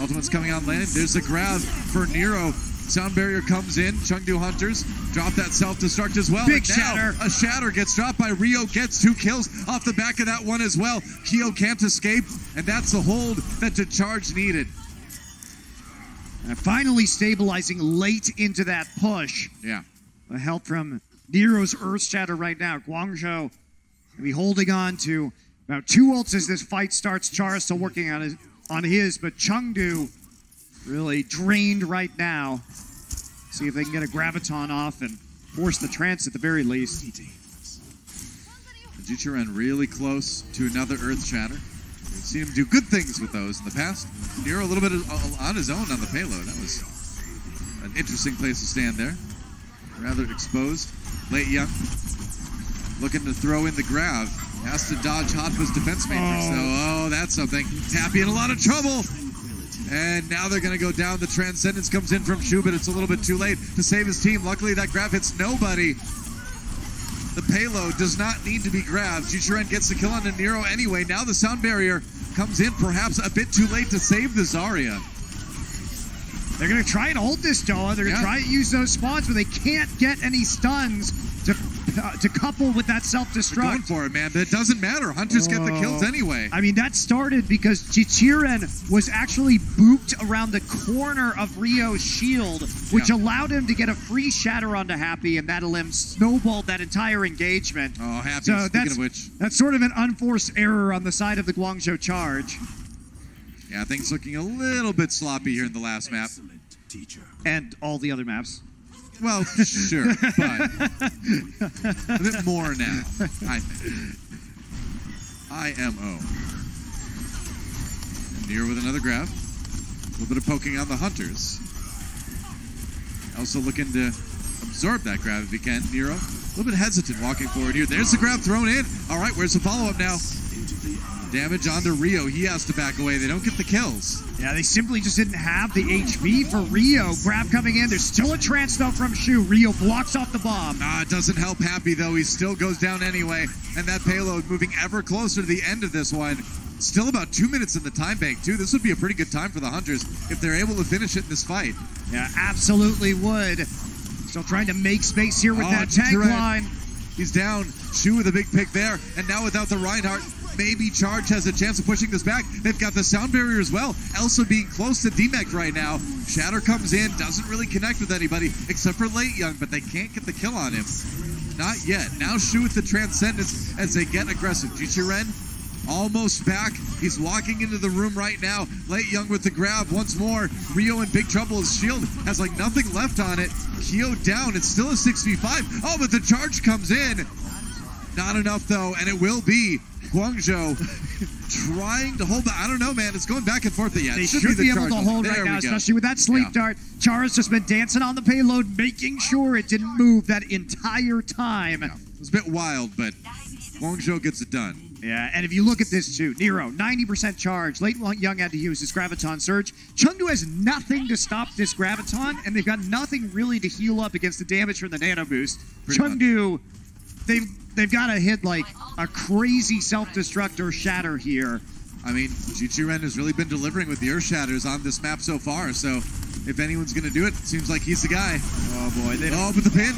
Ultimates coming on land. There's the grab for Nero. Sound barrier comes in. Chengdu Hunters drop that self-destruct as well. Big Shatter. A Shatter gets dropped by Rio, gets 2 kills off the back of that one as well. Kyo can't escape, and that's the hold that the charge needed. Finally stabilizing late into that push. Yeah. The help from Nero's Earth Shatter right now. Guangzhou will be holding on to about 2 ults as this fight starts. Chara still working on his, but Chengdu really drained right now. See if they can get a Graviton off and force the trance at the very least. Jichuren really close to another Earth Shatter. We've seen him do good things with those in the past. Nero a little bit on his own on the payload. That was an interesting place to stand there. Rather exposed. Late Young looking to throw in the grab. Has to dodge Hotba's defense matrix. So, that's something. Happy in a lot of trouble. And now they're going to go down. The Transcendence comes in from Shu, but it's a little bit too late to save his team. Luckily, that grab hits nobody. The payload does not need to be grabbed. Jichuren gets the kill on Nero anyway. Now the sound barrier comes in perhaps a bit too late to save the Zarya. They're going to try and hold this, Doa. They're going to try and use those spawns, but they can't get any stuns to couple with that self-destruct. They're going for it, man, but it doesn't matter. Hunters get the kills anyway. I mean, that started because Chichiren was actually booped around the corner of Rio's shield, which allowed him to get a free shatter onto Happy, and that snowballed that entire engagement. Oh, Happy, so speaking of which. That's sort of an unforced error on the side of the Guangzhou charge. Yeah, things looking a little bit sloppy here in the last map. And all the other maps. Well, sure, but a bit more now, I think. IMO. Near with another grab. A little bit of poking on the Hunters. Also looking to absorb that grab if he can. Nero, a little bit hesitant walking forward here. There's the grab thrown in. All right, where's the follow-up now? Damage onto Rio. He has to back away. They don't get the kills. Yeah, they simply just didn't have the HP for Rio. Grab coming in. There's still a trance though from Shu. Rio blocks off the bomb. It doesn't help Happy though. He still goes down anyway. And that payload moving ever closer to the end of this one. Still about 2 minutes in the time bank too. This would be a pretty good time for the Hunters if they're able to finish it in this fight. Yeah, absolutely would. Still trying to make space here with that tank line. He's down. Shu with a big pick there. And now without the Reinhardt, maybe Charge has a chance of pushing this back. They've got the sound barrier as well. Elsa being close to DMEC right now. Shatter comes in, doesn't really connect with anybody except for Late Young, but they can't get the kill on him. Not yet. Now Shu with the Transcendence as they get aggressive. Jichiren almost back. He's walking into the room right now. Late Young with the grab once more. Rio in big trouble. His shield has like nothing left on it. Kyo down. It's still a 6v5. Oh, but the charge comes in. Not enough though, and it will be Guangzhou trying to hold. I don't know, man. It's going back and forth. Yeah, they should be able to hold right now, especially with that sleep dart. Chara's just been dancing on the payload, making sure it didn't move that entire time. Yeah, it was a bit wild, but Guangzhou gets it done. Yeah, and if you look at this too, Nero, 90% charge. Late Young had to use his Graviton Surge. Chengdu has nothing to stop this Graviton, and they've got nothing really to heal up against the damage from the Nano Boost. Chengdu, they've got to hit like a crazy self-destruct or shatter here. I mean, Jichiren has really been delivering with the Earth Shatters on this map so far, so if anyone's going to do it, it seems like he's the guy. Oh boy. But the pin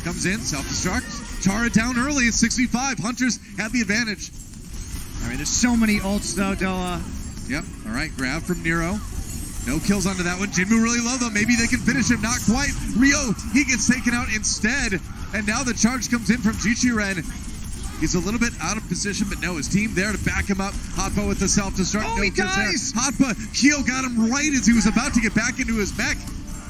comes in, self-destruct. Chara down early at 65. Hunters have the advantage. I mean, there's so many ults though, Doa. Yep, all right, grab from Nero. No kills onto that one. Jinmu really low though. Maybe they can finish him. Not quite. Rio, he gets taken out instead. And now the charge comes in from Jichiren. He's a little bit out of position, but no, his team there to back him up. Hotpa with the self-destruct. Oh, he dies! Hotpa, Kyo got him right as he was about to get back into his mech.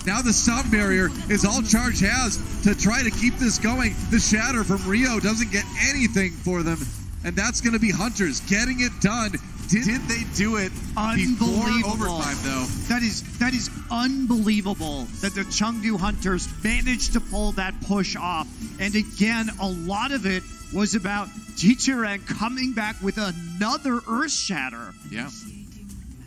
Now the sound barrier is all Charge has to try to keep this going. The shatter from Rio doesn't get anything for them. And that's going to be Hunters getting it done. Did they do it before overtime, though? That is unbelievable that the Chengdu Hunters managed to pull that push off. And again, a lot of it was about Jichiren coming back with another Earth Shatter. Yeah.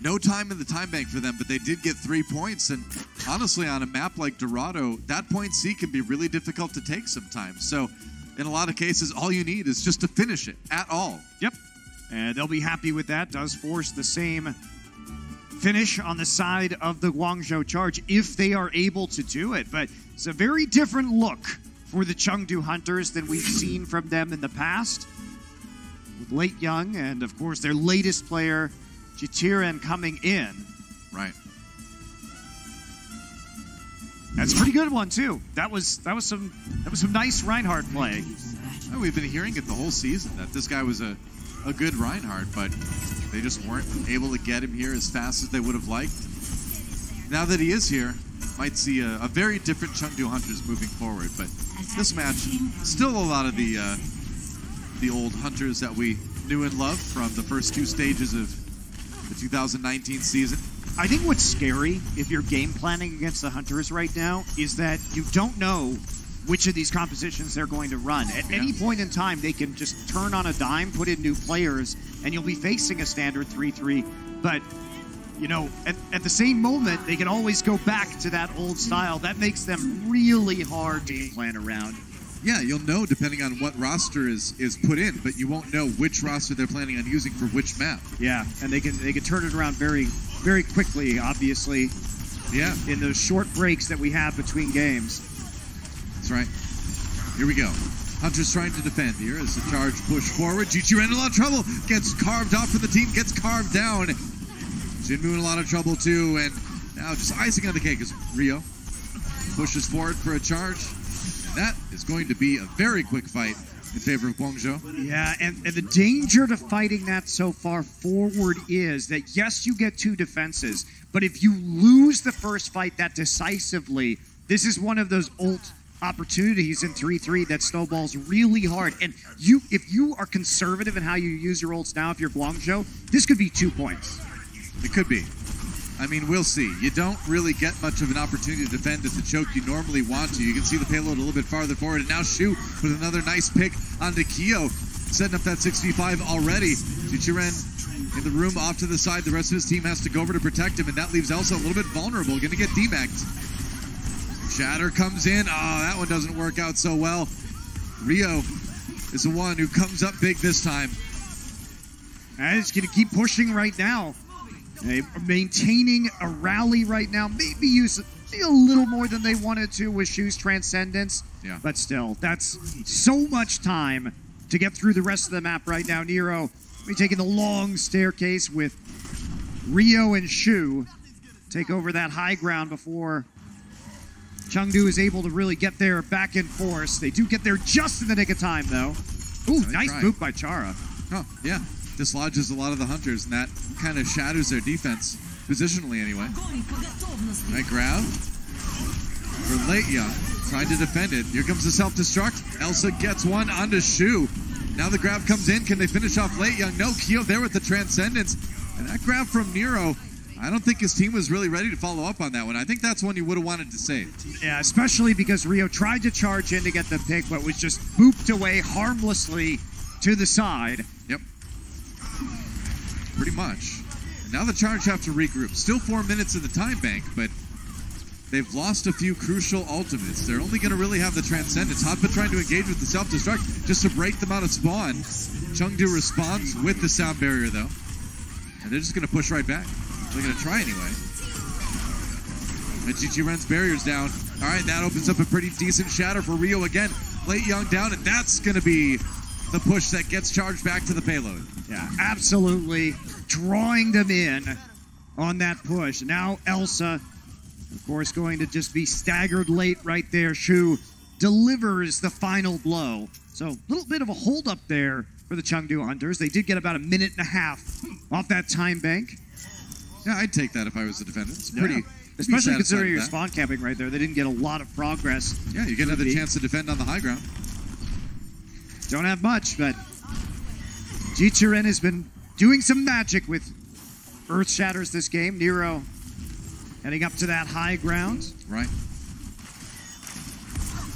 No time in the time bank for them, but they did get 3 points. And honestly, on a map like Dorado, that point C can be really difficult to take sometimes. So in a lot of cases, all you need is just to finish it at all. Yep. And they'll be happy with that. Does force the same finish on the side of the Guangzhou charge if they are able to do it. But it's a very different look for the Chengdu Hunters than we've seen from them in the past. With Late Young and, of course, their latest player, Jichiren, coming in. Right. That's a pretty good one too. That was some nice Reinhardt play. Oh, we've been hearing it the whole season that this guy was a good Reinhardt, but they just weren't able to get him here as fast as they would have liked. Now that he is here, might see a very different Chengdu Hunters moving forward. But this match, still a lot of the old Hunters that we knew and loved from the first 2 stages of the 2019 season. I think what's scary if you're game planning against the Hunters right now is that you don't know which of these compositions they're going to run. At any point in time, they can just turn on a dime, put in new players, and you'll be facing a standard 3-3. But, you know, at the same moment, they can always go back to that old style. That makes them really hard to plan around. Yeah, you'll know depending on what roster is put in, but you won't know which roster they're planning on using for which map. Yeah, and they can turn it around very, very quickly, obviously. Yeah. In those short breaks that we have between games. That's right. Here we go. Hunter's trying to defend here as the charge pushed forward. Jichiren in a lot of trouble. Gets carved off from the team. Gets carved down. Jinmu in a lot of trouble too. And now just icing on the cake as Rio pushes forward for a charge. And that is going to be a very quick fight in favor of Guangzhou. Yeah, and the danger to fighting that so far forward is that, yes, you get 2 defenses, but if you lose the first fight that decisively, this is one of those ult opportunities in 3-3 that snowballs really hard. And if you are conservative in how you use your ults now, if you're Guangzhou, this could be 2 points. It could be. I mean, we'll see. You don't really get much of an opportunity to defend at the choke you normally want to. You can see the payload a little bit farther forward. And now Shu with another nice pick onto Kyo, setting up that 6v5 already. Jichiren in the room off to the side. The rest of his team has to go over to protect him, and that leaves Elsa a little bit vulnerable. Going to get demacked. Shatter comes in. Oh, that one doesn't work out so well. Rio is the one who comes up big this time. And it's going to keep pushing right now. They're maintaining a rally right now. Maybe use a little more than they wanted to with Shu's Transcendence. Yeah. But still, that's so much time to get through the rest of the map right now. Nero taking the long staircase with Rio and Shu. Take over that high ground before Chengdu is able to really get there back in force. They do get there just in the nick of time, though. Ooh, nice boop by Chara. Oh, yeah. Dislodges a lot of the Hunters, and that kind of shatters their defense, positionally anyway. Right grab for Late Young, trying to defend it. Here comes the self-destruct. Elsa gets one onto Shu. Now the grab comes in. Can they finish off Late Young? No, Kyo there with the Transcendence. And that grab from Nero, I don't think his team was really ready to follow up on that one. I think that's one you would have wanted to save. Yeah, especially because Rio tried to charge in to get the pick, but was just booped away harmlessly to the side. Yep. Pretty much. Now the charge have to regroup. Still 4 minutes in the time bank, but they've lost a few crucial ultimates. They're only going to really have the Transcendence. Hotba trying to engage with the self-destruct just to break them out of spawn. Chengdu responds with the sound barrier, though. And they're just going to push right back. They're going to try anyway. And Jichiren's barrier's down. All right, that opens up a pretty decent shatter for Rio again. Late Young down, and that's going to be the push that gets charged back to the payload. Yeah, absolutely drawing them in on that push. Now Elsa, of course, going to just be staggered late right there. Shu delivers the final blow. So a little bit of a holdup there for the Chengdu Hunters. They did get about 1.5 minutes off that time bank. Yeah, I'd take that if I was the defendant. It's pretty... Especially considering your spawn camping right there. They didn't get a lot of progress. Yeah, you get another chance to defend on the high ground. Don't have much, but Jichiren has been doing some magic with Earth Shatters this game. Nero heading up to that high ground. Right.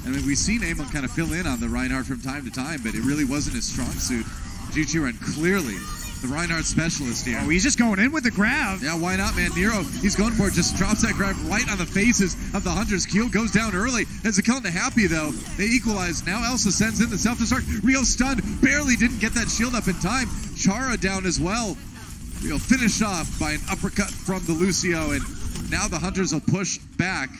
I mean, we've seen Amon kind of fill in on the Reinhardt from time to time, but it really wasn't his strong suit. Jichiren clearly the Reinhardt specialist here. Oh, he's just going in with the grab. Yeah, why not, man? Nero, he's going for it. Just drops that grab right on the faces of the Hunters. Keel goes down early. As a kill to Happy, though, they equalize. Now Elsa sends in the self-destruct. Rio stunned. Barely didn't get that shield up in time. Chara down as well. Rio finished off by an uppercut from the Lucio, and now the Hunters will push back.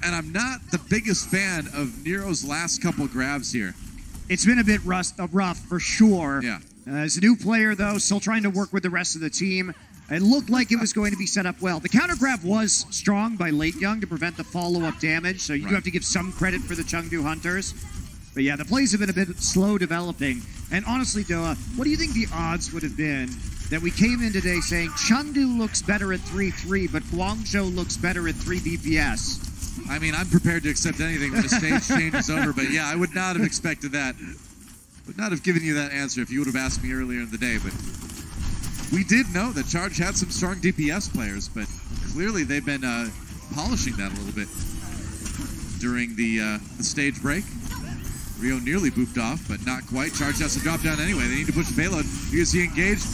And I'm not the biggest fan of Nero's last couple grabs here. It's been a bit rough for sure. Yeah. As a new player, though, still trying to work with the rest of the team. It looked like it was going to be set up well. The counter grab was strong by Late Young to prevent the follow-up damage, so you do have to give some credit for the Chengdu Hunters. But yeah, the plays have been a bit slow developing. And honestly, Doa, what do you think the odds would have been that we came in today saying Chengdu looks better at 3-3, but Guangzhou looks better at 3 DPS? I mean, I'm prepared to accept anything when the stage change is over, but yeah, I would not have expected that. Would not have given you that answer if you would have asked me earlier in the day, but we did know that Charge had some strong DPS players, but clearly they've been polishing that a little bit during the stage break. Rio nearly booped off, but not quite. Charge has to drop down anyway. They need to push the payload. You see engaged.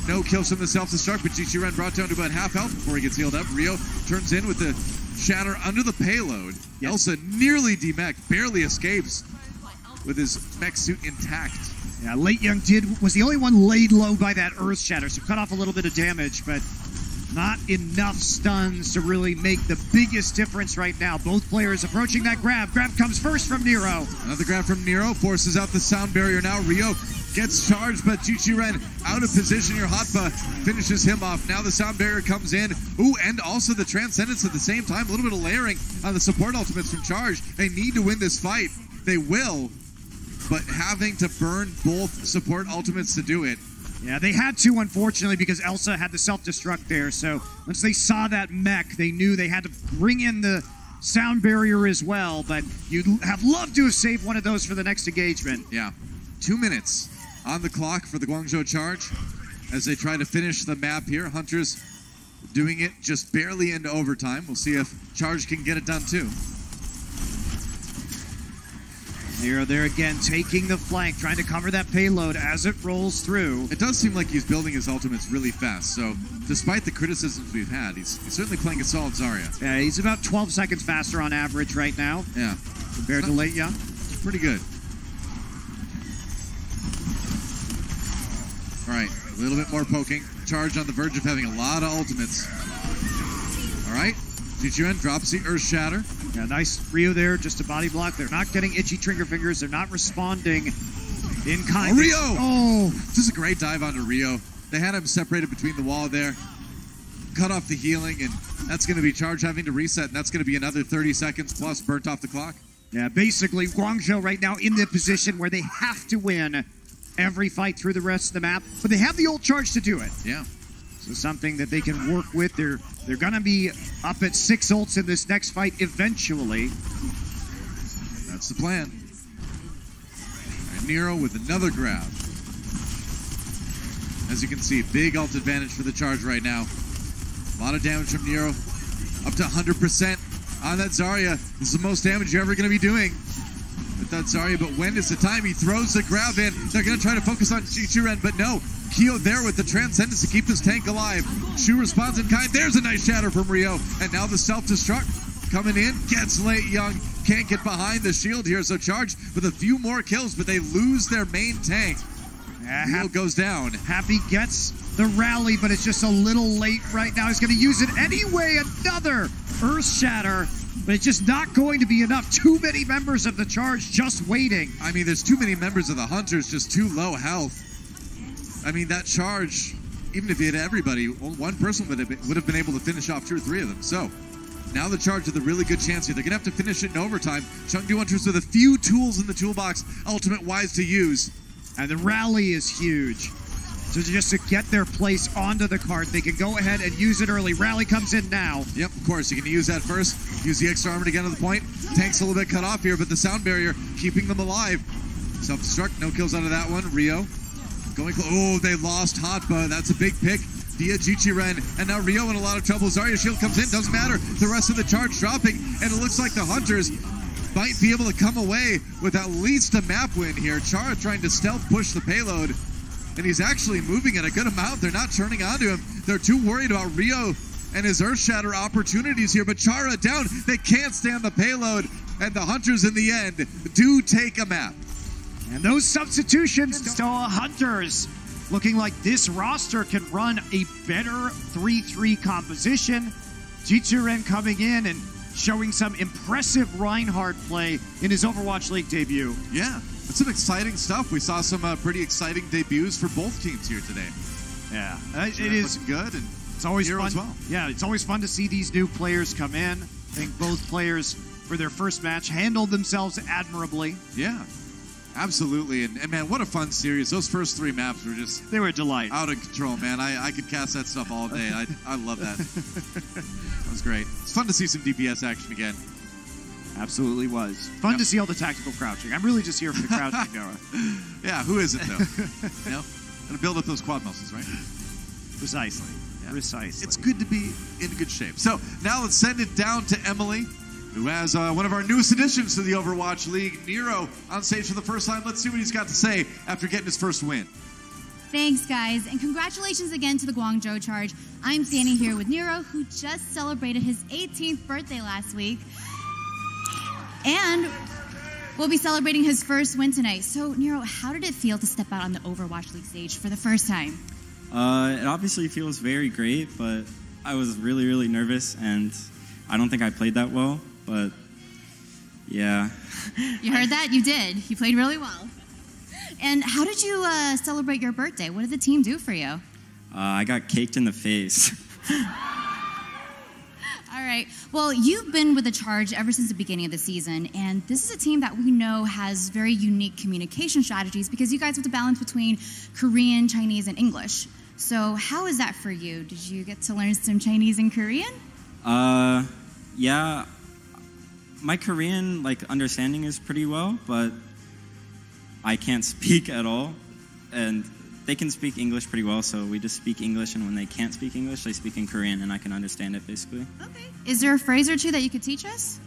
No kills from the self-destruct, but Jichiren brought down to about half health before he gets healed up. Rio turns in with the Shatter under the payload. Yes. Elsa nearly demeched, barely escapes with his mech suit intact. Yeah, Late Young was the only one laid low by that Earth Shatter, so cut off a little bit of damage, but not enough stuns to really make the biggest difference right now. Both players approaching that grab. Grab comes first from Nero. Another grab from Nero forces out the sound barrier now. Rio gets charged, but Chichiren out of position here. Hotba finishes him off. Now the sound barrier comes in. Ooh, and also the Transcendence at the same time. A little bit of layering on the support ultimates from Charge. They need to win this fight. They will, but having to burn both support ultimates to do it. Yeah, they had to, unfortunately, because Elsa had the self-destruct there. So once they saw that mech, they knew they had to bring in the sound barrier as well. But you'd have loved to have saved one of those for the next engagement. Yeah. 2 minutes on the clock for the Guangzhou Charge as they try to finish the map here. Hunters doing it just barely into overtime. We'll see if Charge can get it done too. Nero there again, taking the flank, trying to cover that payload as it rolls through. It does seem like he's building his ultimates really fast, so despite the criticisms we've had, he's certainly playing a solid Zarya. Yeah, he's about 12 seconds faster on average right now. Yeah. Compared to Late Young. It's pretty good. All right, a little bit more poking. Charge on the verge of having a lot of ultimates. All right, Chichuan drops the Earth Shatter. Yeah, nice Rio there, just a body block. They're not getting itchy trigger fingers. They're not responding in kind. Oh, Rio! Oh! This is a great dive onto Rio. They had him separated between the wall there. Cut off the healing, and that's going to be Charge having to reset, and that's going to be another 30 seconds plus burnt off the clock. Yeah, basically, Guangzhou right now in the position where they have to win every fight through the rest of the map, but they have the ult Charge to do it. Yeah. So something that they can work with. They're going to be up at 6 ults in this next fight eventually. That's the plan. And Nero with another grab. As you can see, big ult advantage for the Charge right now. A lot of damage from Nero. Up to 100% on that Zarya. This is the most damage you're ever going to be doing with that Zarya, but when is the time? He throws the grab in. They're going to try to focus on Chichuren, but no. Kyo there with the Transcendence to keep this tank alive. Shu responds in kind. There's a nice shatter from Rio. And now the self-destruct coming in. Gets Late Young. Can't get behind the shield here. So Charge with a few more kills, but they lose their main tank. Rio goes down. Happy gets the rally, but it's just a little late right now. He's going to use it anyway. Another Earth Shatter. But it's just not going to be enough. Too many members of the Charge just waiting. I mean, there's too many members of the Hunters, just too low health. I mean, that Charge, even if he hit everybody, one person would have been able to finish off 2 or 3 of them. So now the Charge with a really good chance here. They're going to have to finish it in overtime. Chengdu Hunters with a few tools in the toolbox, ultimate-wise to use. And the rally is huge. So just to get their place onto the card, they can go ahead and use it early. Rally comes in now. Yep, of course. You can use that first. Use the extra armor to get to the point. Tank's a little bit cut off here, but the sound barrier keeping them alive. Self-destruct, no kills out of that one. Rio going close. Oh, they lost Hotba. That's a big pick via Chichiren. And now Rio in a lot of trouble. Zarya shield comes in. Doesn't matter. The rest of the Charge dropping. And it looks like the Hunters might be able to come away with at least a map win here. Chara trying to stealth push the payload. And he's actually moving at a good amount. They're not turning onto him. They're too worried about Rio and his Earth Shatter opportunities here. But Chara down. They can't stand the payload. And the Hunters in the end do take a map. And those substitutions, Stoa Hunters, looking like this roster can run a better 3-3 composition. Chichuren coming in and showing some impressive Reinhardt play in his Overwatch League debut. Yeah, it's some exciting stuff. We saw some pretty exciting debuts for both teams here today. Yeah, it is good, and it's always fun. As well. Yeah, it's always fun to see these new players come in. I think both players, for their first match, handled themselves admirably. Yeah. Absolutely, and man, what a fun series. Those first 3 maps were just... They were a delight. Out of control, man. I could cast that stuff all day. I love that. That was great. It's fun to see some DPS action again. Absolutely was. Fun to see all the tactical crouching. I'm really just here for the crouching, Noah. Yeah, who isn't, though? You know? Gotta build up those quad muscles, right? Precisely. Yeah. Precisely. It's good to be in good shape. So, now let's send it down to Emily, who has one of our newest additions to the Overwatch League, Nero, on stage for the first time. Let's see what he's got to say after getting his first win. Thanks, guys, and congratulations again to the Guangzhou Charge. I'm standing here with Nero, who just celebrated his 18th birthday last week. And we'll be celebrating his first win tonight. So, Nero, how did it feel to step out on the Overwatch League stage for the first time? It obviously feels very great, but I was really, really nervous, and I don't think I played that well, but yeah. You heard that? You did. You played really well. And how did you celebrate your birthday? What did the team do for you? I got caked in the face. All right. Well, you've been with the Charge ever since the beginning of the season, and this is a team that we know has very unique communication strategies because you guys have to balance between Korean, Chinese, and English. So how is that for you? Did you get to learn some Chinese and Korean? Yeah. My Korean, understanding is pretty well, but I can't speak at all. And they can speak English pretty well, so we just speak English, and when they can't speak English, they speak in Korean, and I can understand it, basically. Okay. Is there a phrase or two that you could teach us?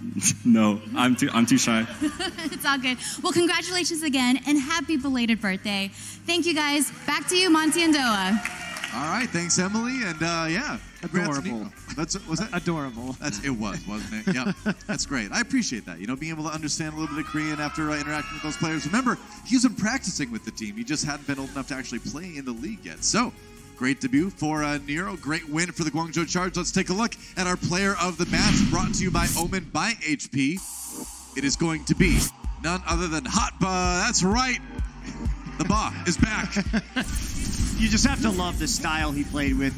No, I'm too shy. It's all good. Well, congratulations again, and happy belated birthday. Thank you, guys. Back to you, Monty and Doa. All right, thanks, Emily, and yeah, Adorable. Was that adorable? It was, wasn't it? Yep, that's great. I appreciate that. Being able to understand a little bit of Korean after interacting with those players. Remember, he's been practicing with the team. He just hadn't been old enough to actually play in the league yet. So, great debut for Nero. Great win for the Guangzhou Charge. Let's take a look at our player of the match, brought to you by Omen by HP. It is going to be none other than Hot Ba. That's right. The Ba is back. You just have to love the style he played with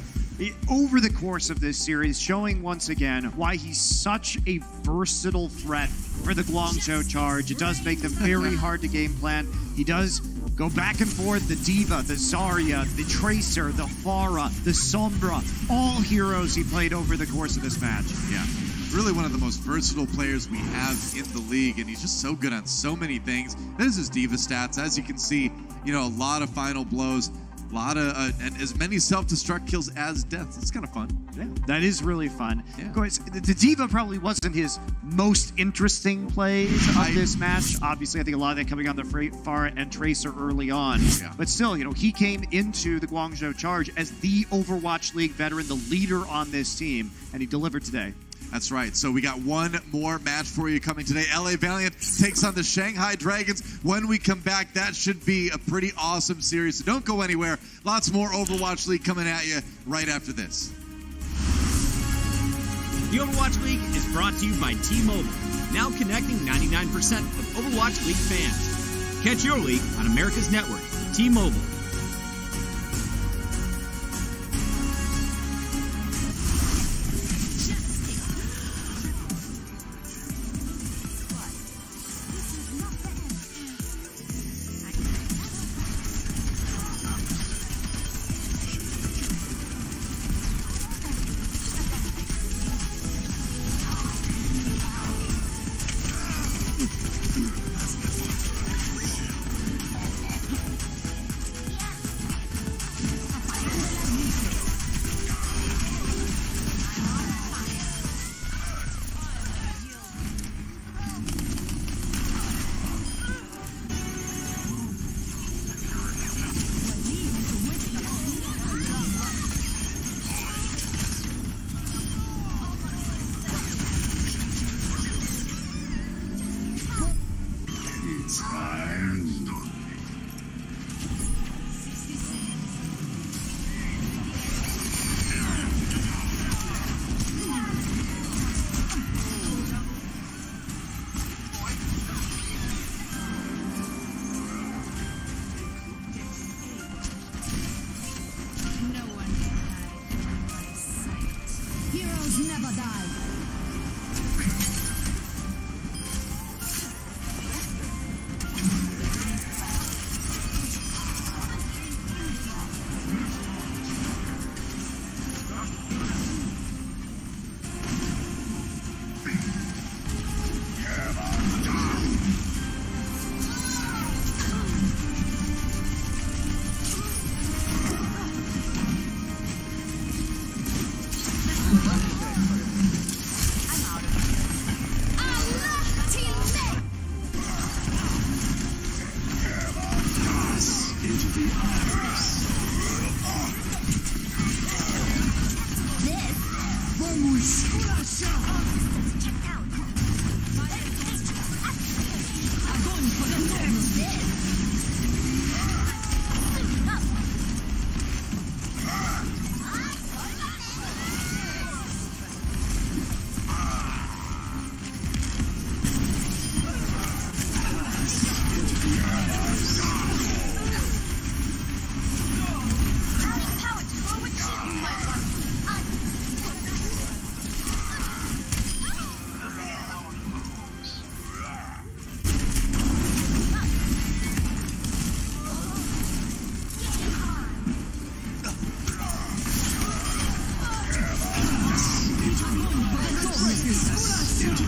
over the course of this series, showing once again why he's such a versatile threat for the Guangzhou Charge. It does make them very hard to game plan. He does go back and forth. The D.Va, the Zarya, the Tracer, the Pharah, the Sombra, all heroes he played over the course of this match. Yeah. Really one of the most versatile players we have in the league, and he's just so good on so many things. There's his D.Va stats. As you can see, a lot of final blows, a lot of, and as many self-destruct kills as deaths. It's kind of fun. Yeah, that is really fun. Yeah. Of course, the D.Va probably wasn't his most interesting plays of this match. Obviously, I think a lot of that coming on the Pharah and Tracer early on. Yeah. But still, he came into the Guangzhou Charge as the Overwatch League veteran, the leader on this team, and he delivered today. That's right. So we got one more match for you coming today. LA Valiant takes on the Shanghai Dragons. When we come back, that should be a pretty awesome series. So don't go anywhere. Lots more Overwatch League coming at you right after this. The Overwatch League is brought to you by T-Mobile, now connecting 99% of Overwatch League fans. Catch your league on America's network, T-Mobile.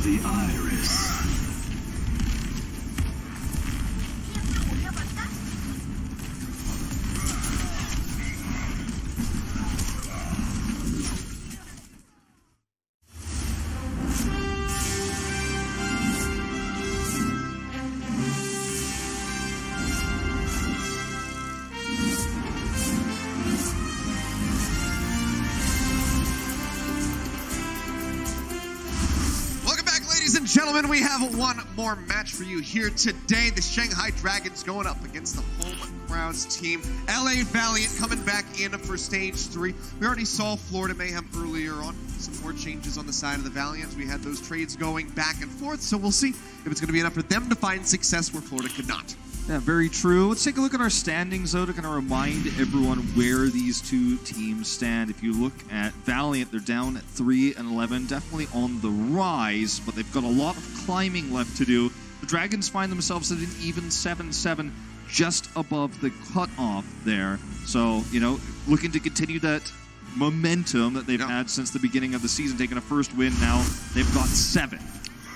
the iris. Gentlemen, we have one more match for you here today. The Shanghai Dragons going up against the home crowds team. LA Valiant coming back in for stage 3. We already saw Florida Mayhem earlier on. Some more changes on the side of the Valiant. We had those trades going back and forth, so we'll see if it's going to be enough for them to find success where Florida could not. Yeah, very true. Let's take a look at our standings, though, to kind of remind everyone where these two teams stand. If you look at Valiant, they're down at 3-11, definitely on the rise, but they've got a lot of climbing left to do. The Dragons find themselves at an even 7-7, just above the cutoff there. So, you know, looking to continue that momentum that they've had since the beginning of the season, taking a first win now. They've got 7.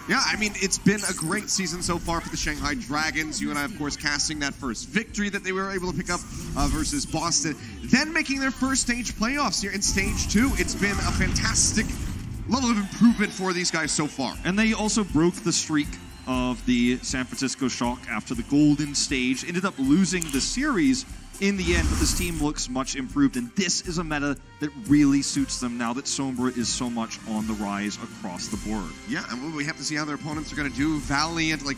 Yeah, I mean, it's been a great season so far for the Shanghai Dragons. You and I, of course, casting that first victory that they were able to pick up versus Boston. Then making their first stage playoffs here in stage 2. It's been a fantastic level of improvement for these guys so far. And they also broke the streak of the San Francisco Shock after the golden stage. Ended up losing the series in the end, but this team looks much improved, and this is a meta that really suits them now that Sombra is so much on the rise across the board. Yeah, and we have to see how their opponents are going to do. Valiant, like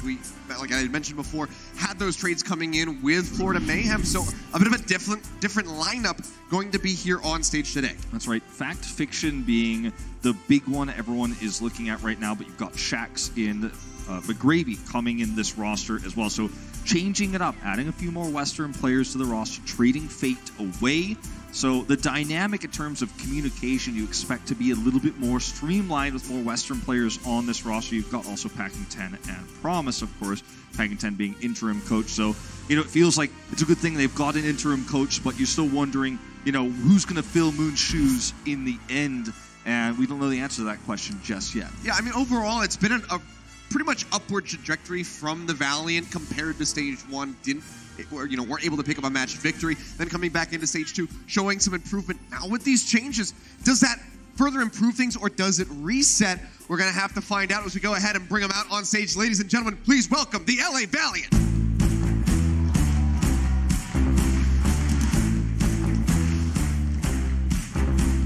I had mentioned before, had those trades coming in with Florida Mayhem, so a bit of a different lineup going to be here on stage today. That's right. Fact Fiction being the big one everyone is looking at right now, but you've got Shax in McGravy coming in this roster as well. So changing it up, adding a few more Western players to the roster, trading Fate away. So the dynamic in terms of communication you expect to be a little bit more streamlined with more Western players on this roster. You've got also Packing10 and Promise, of course, Packing10 being interim coach. So, you know, it feels like it's a good thing they've got an interim coach, but you're still wondering, you know, who's going to fill Moon's shoes in the end? And we don't know the answer to that question just yet. Yeah, I mean, overall, it's been a pretty much upward trajectory from the Valiant compared to stage 1. Weren't able to pick up a match victory. Then coming back into stage 2, showing some improvement. Now with these changes, does that further improve things or does it reset? We're going to have to find out as we go ahead and bring them out on stage. Ladies and gentlemen, please welcome the LA Valiant.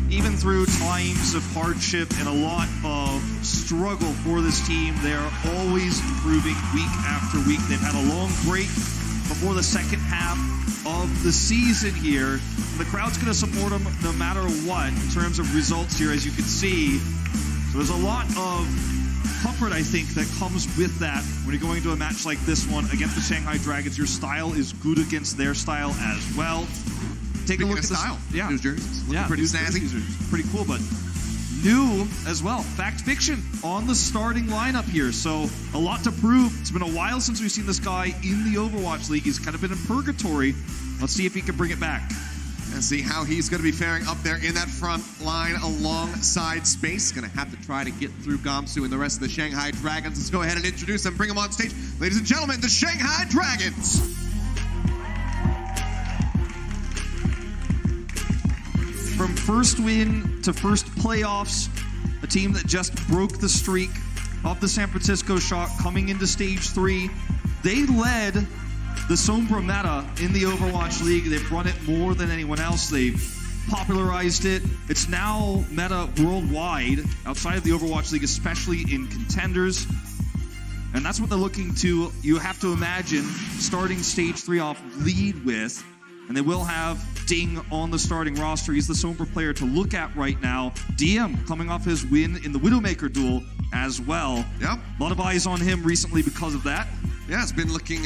Even through times of hardship and a lot of struggle for this team, they're always improving week after week. They've had a long break before the second half of the season here. And the crowd's going to support them no matter what in terms of results here, as you can see. So there's a lot of comfort, I think, that comes with that when you're going to a match like this one against the Shanghai Dragons. Your style is good against their style as well. Take a look at the style. Yeah, new jerseys. Looking pretty snazzy. Pretty cool, but new as well. Fact Fiction on the starting lineup here, so a lot to prove. It's been a while since we've seen this guy in the Overwatch League. He's kind of been in purgatory. Let's see if he can bring it back. And see how he's going to be faring up there in that front line alongside Space. Going to have to try to get through Guangzhou and the rest of the Shanghai Dragons. Let's go ahead and introduce them, bring them on stage. Ladies and gentlemen, the Shanghai Dragons. From first win to first playoffs, a team that just broke the streak of the San Francisco Shock coming into stage 3. They led the Sombra meta in the Overwatch League. They've run it more than anyone else. They've popularized it. It's now meta worldwide, outside of the Overwatch League, especially in contenders. And that's what they're looking to, you have to imagine, starting stage 3 off lead with. And they will have Ding on the starting roster. He's the Sombra player to look at right now. DM coming off his win in the Widowmaker duel as well. Yep. A lot of eyes on him recently because of that. Yeah, it's been looking